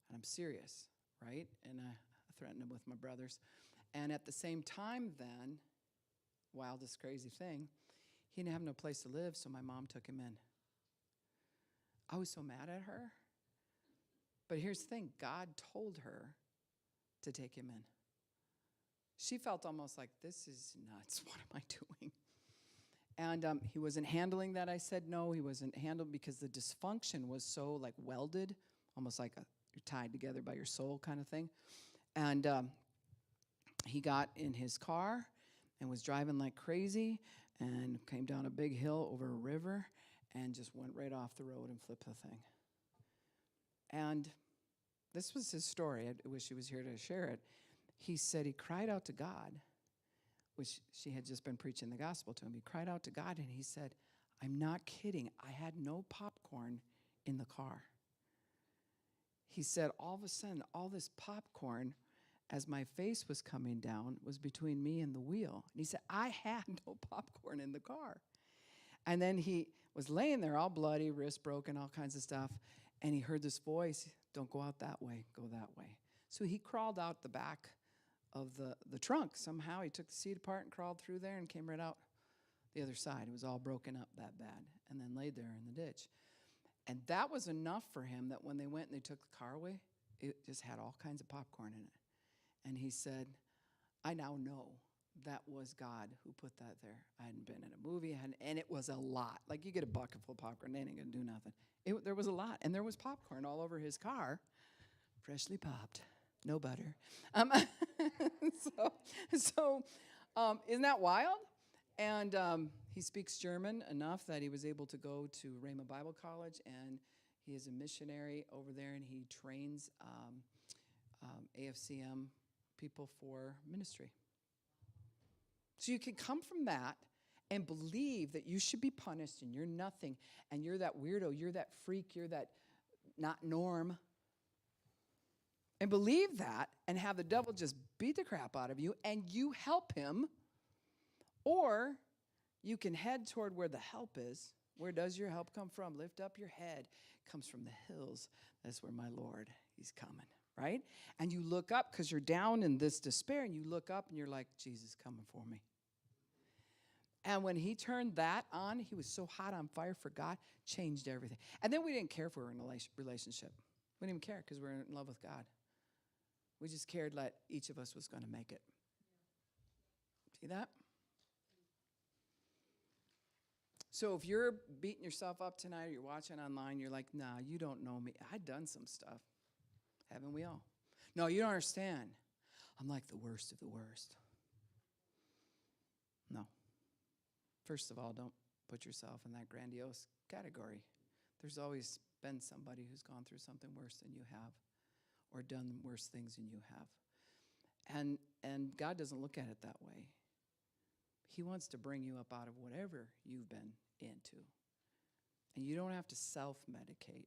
And I'm serious, right? And I threatened him with my brothers. And at the same time then, wildest, crazy thing. He didn't have no place to live, so my mom took him in. I was so mad at her. But here's the thing. God told her to take him in. She felt almost like, this is nuts. What am I doing? And he wasn't handling that. I said no. He wasn't handled because the dysfunction was so like welded, almost like you're tied together by your soul kind of thing. And he got in his car and was driving like crazy and came down a big hill over a river and just went right off the road and flipped the thing. And this was his story. I wish he was here to share it. He said he cried out to God, which she had just been preaching the gospel to him. He cried out to God, and he said, I'm not kidding. I had no popcorn in the car. He said, all of a sudden, all this popcorn, as my face was coming down, was between me and the wheel. And he said, I had no popcorn in the car. And then he was laying there all bloody, wrist broken, all kinds of stuff. And he heard this voice, don't go out that way, go that way. So he crawled out the back of the trunk. Somehow he took the seat apart and crawled through there and came right out the other side. It was all broken up that bad, and then laid there in the ditch. And that was enough for him that when they went and they took the car away, it just had all kinds of popcorn in it. And he said, I now know that was God who put that there. I hadn't been in a movie, and it was a lot. Like you get a bucket full of popcorn, they ain't gonna do nothing. There was a lot, and there was popcorn all over his car, freshly popped, no butter. So isn't that wild? And he speaks German enough that he was able to go to Rhema Bible College, and he is a missionary over there, and he trains AFCM people for ministry. So you can come from that and believe that you should be punished and you're nothing, and you're that weirdo, you're that freak, you're that not norm, and believe that and have the devil just beat the crap out of you and you help him. Or you can head toward where the help is. Where does your help come from? Lift up your head. It comes from the hills. That's where my Lord, he's coming, right? And you look up because you're down in this despair, and you look up and you're like, Jesus coming for me. And when he turned that on, he was so hot on fire for God, changed everything. And then we didn't care if we were in a relationship. We didn't even care because we were in love with God. We just cared that each of us was going to make it. See that? So if you're beating yourself up tonight, or you're watching online, you're like, nah, you don't know me. I've done some stuff. Haven't we all? No, you don't understand. I'm like the worst of the worst. No. First of all, don't put yourself in that grandiose category. There's always been somebody who's gone through something worse than you have, or done worse things than you have. And God doesn't look at it that way. He wants to bring you up out of whatever you've been into. And you don't have to self-medicate.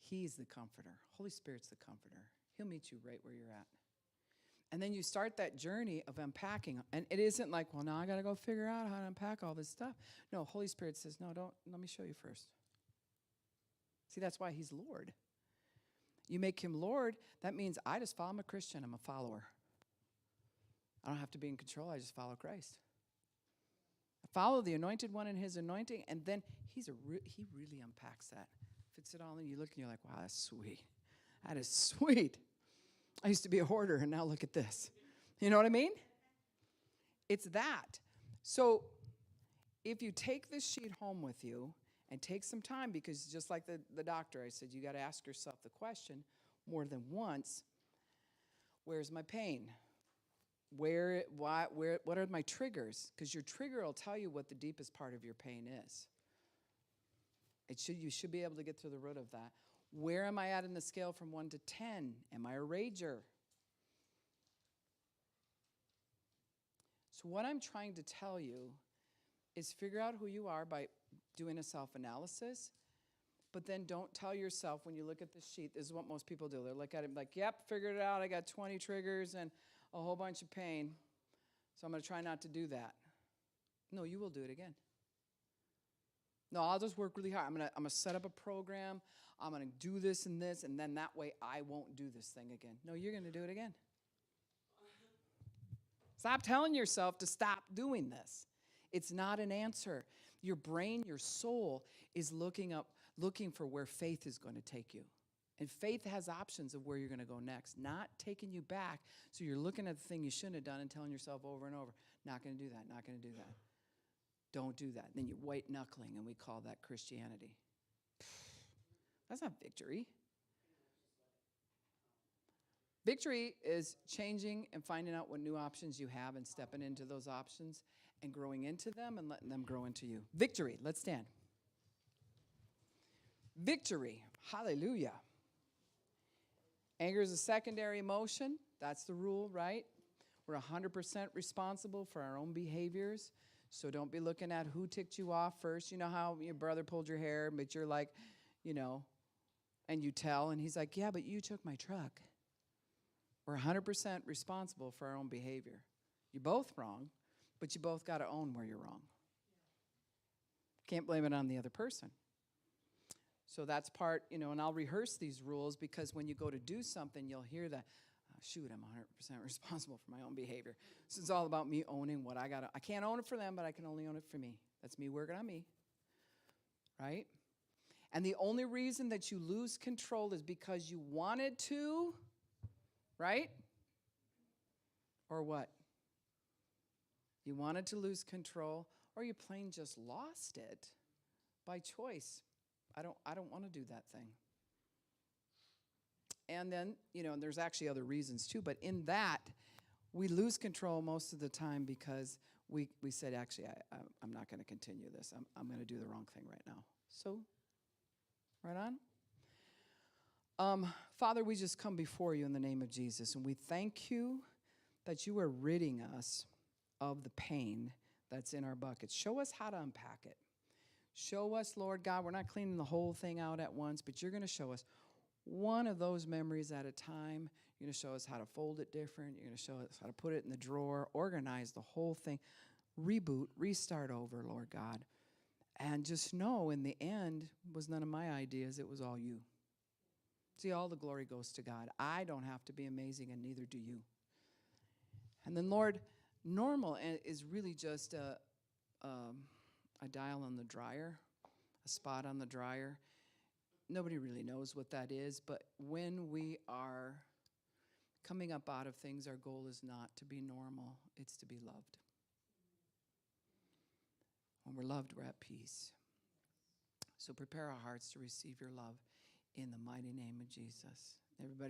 He's the comforter. Holy Spirit's the comforter. He'll meet you right where you're at. And then you start that journey of unpacking. And it isn't like, well, now I got to go figure out how to unpack all this stuff. No, Holy Spirit says, no, don't. Let me show you first. See, that's why he's Lord. You make him Lord, that means I just follow. I'm a Christian. I'm a follower. I don't have to be in control. I just follow Christ. I follow the anointed one in his anointing, and then he really unpacks that. Fits it all in. You look and you're like, wow, that's sweet. That is sweet. I used to be a hoarder, and now look at this. You know what I mean? It's that. So if you take this sheet home with you and take some time, because just like the doctor, I said, you got to ask yourself the question more than once, where's my pain? What are my triggers? Because your trigger will tell you what the deepest part of your pain is. You should be able to get to the root of that. Where am I at in the scale from 1 to 10? Am I a rager? So what I'm trying to tell you is figure out who you are by doing a self-analysis, but then don't tell yourself when you look at the sheet, this is what most people do. They look at it like, yep, figured it out. I got 20 triggers and a whole bunch of pain, so I'm going to try not to do that. No, you will do it again. No, I'll just work really hard. I'm gonna set up a program. I'm going to do this, and then that way I won't do this thing again. No, you're going to do it again. Stop telling yourself to stop doing this. It's not an answer. Your brain, your soul is looking for where faith is going to take you. And faith has options of where you're going to go next, not taking you back. So you're looking at the thing you shouldn't have done and telling yourself over and over, not going to do that, not going to do that. Don't do that. Then you're white knuckling, and we call that Christianity. That's not victory. Victory is changing and finding out what new options you have and stepping into those options and growing into them and letting them grow into you. Victory. Let's stand. Victory. Hallelujah. Anger is a secondary emotion. That's the rule, right? We're 100% responsible for our own behaviors. So don't be looking at who ticked you off first. You know how your brother pulled your hair, but you're like, and you tell, and he's like, yeah, but you took my truck. We're 100% responsible for our own behavior. You're both wrong, but you both got to own where you're wrong. Can't blame it on the other person. So that's part, and I'll rehearse these rules because when you go to do something, you'll hear that, oh, shoot, I'm 100% responsible for my own behavior. This is all about me owning what I got to. I can't own it for them, but I can only own it for me. That's me working on me, right? And the only reason that you lose control is because you wanted to, right? Or what? You wanted to lose control, or you plain just lost it by choice. I don't want to do that thing. And then, and there's actually other reasons too, but in that, we lose control most of the time because we said, actually, I'm not going to continue this. I'm going to do the wrong thing right now. So, right on. Father, we just come before you in the name of Jesus, and we thank you that you are ridding us of the pain that's in our buckets. Show us how to unpack it. Show us, Lord God, we're not cleaning the whole thing out at once, but you're going to show us one of those memories at a time. You're going to show us how to fold it different. You're going to show us how to put it in the drawer, organize the whole thing, reboot, restart over, Lord God. And just know in the end, it was none of my ideas, it was all you. See, all the glory goes to God. I don't have to be amazing, and neither do you. And then, Lord, normal is really just a dial on the dryer, a spot on the dryer. Nobody really knows what that is, but when we are coming up out of things, our goal is not to be normal, it's to be loved. When we're loved, we're at peace. So prepare our hearts to receive your love in the mighty name of Jesus. Everybody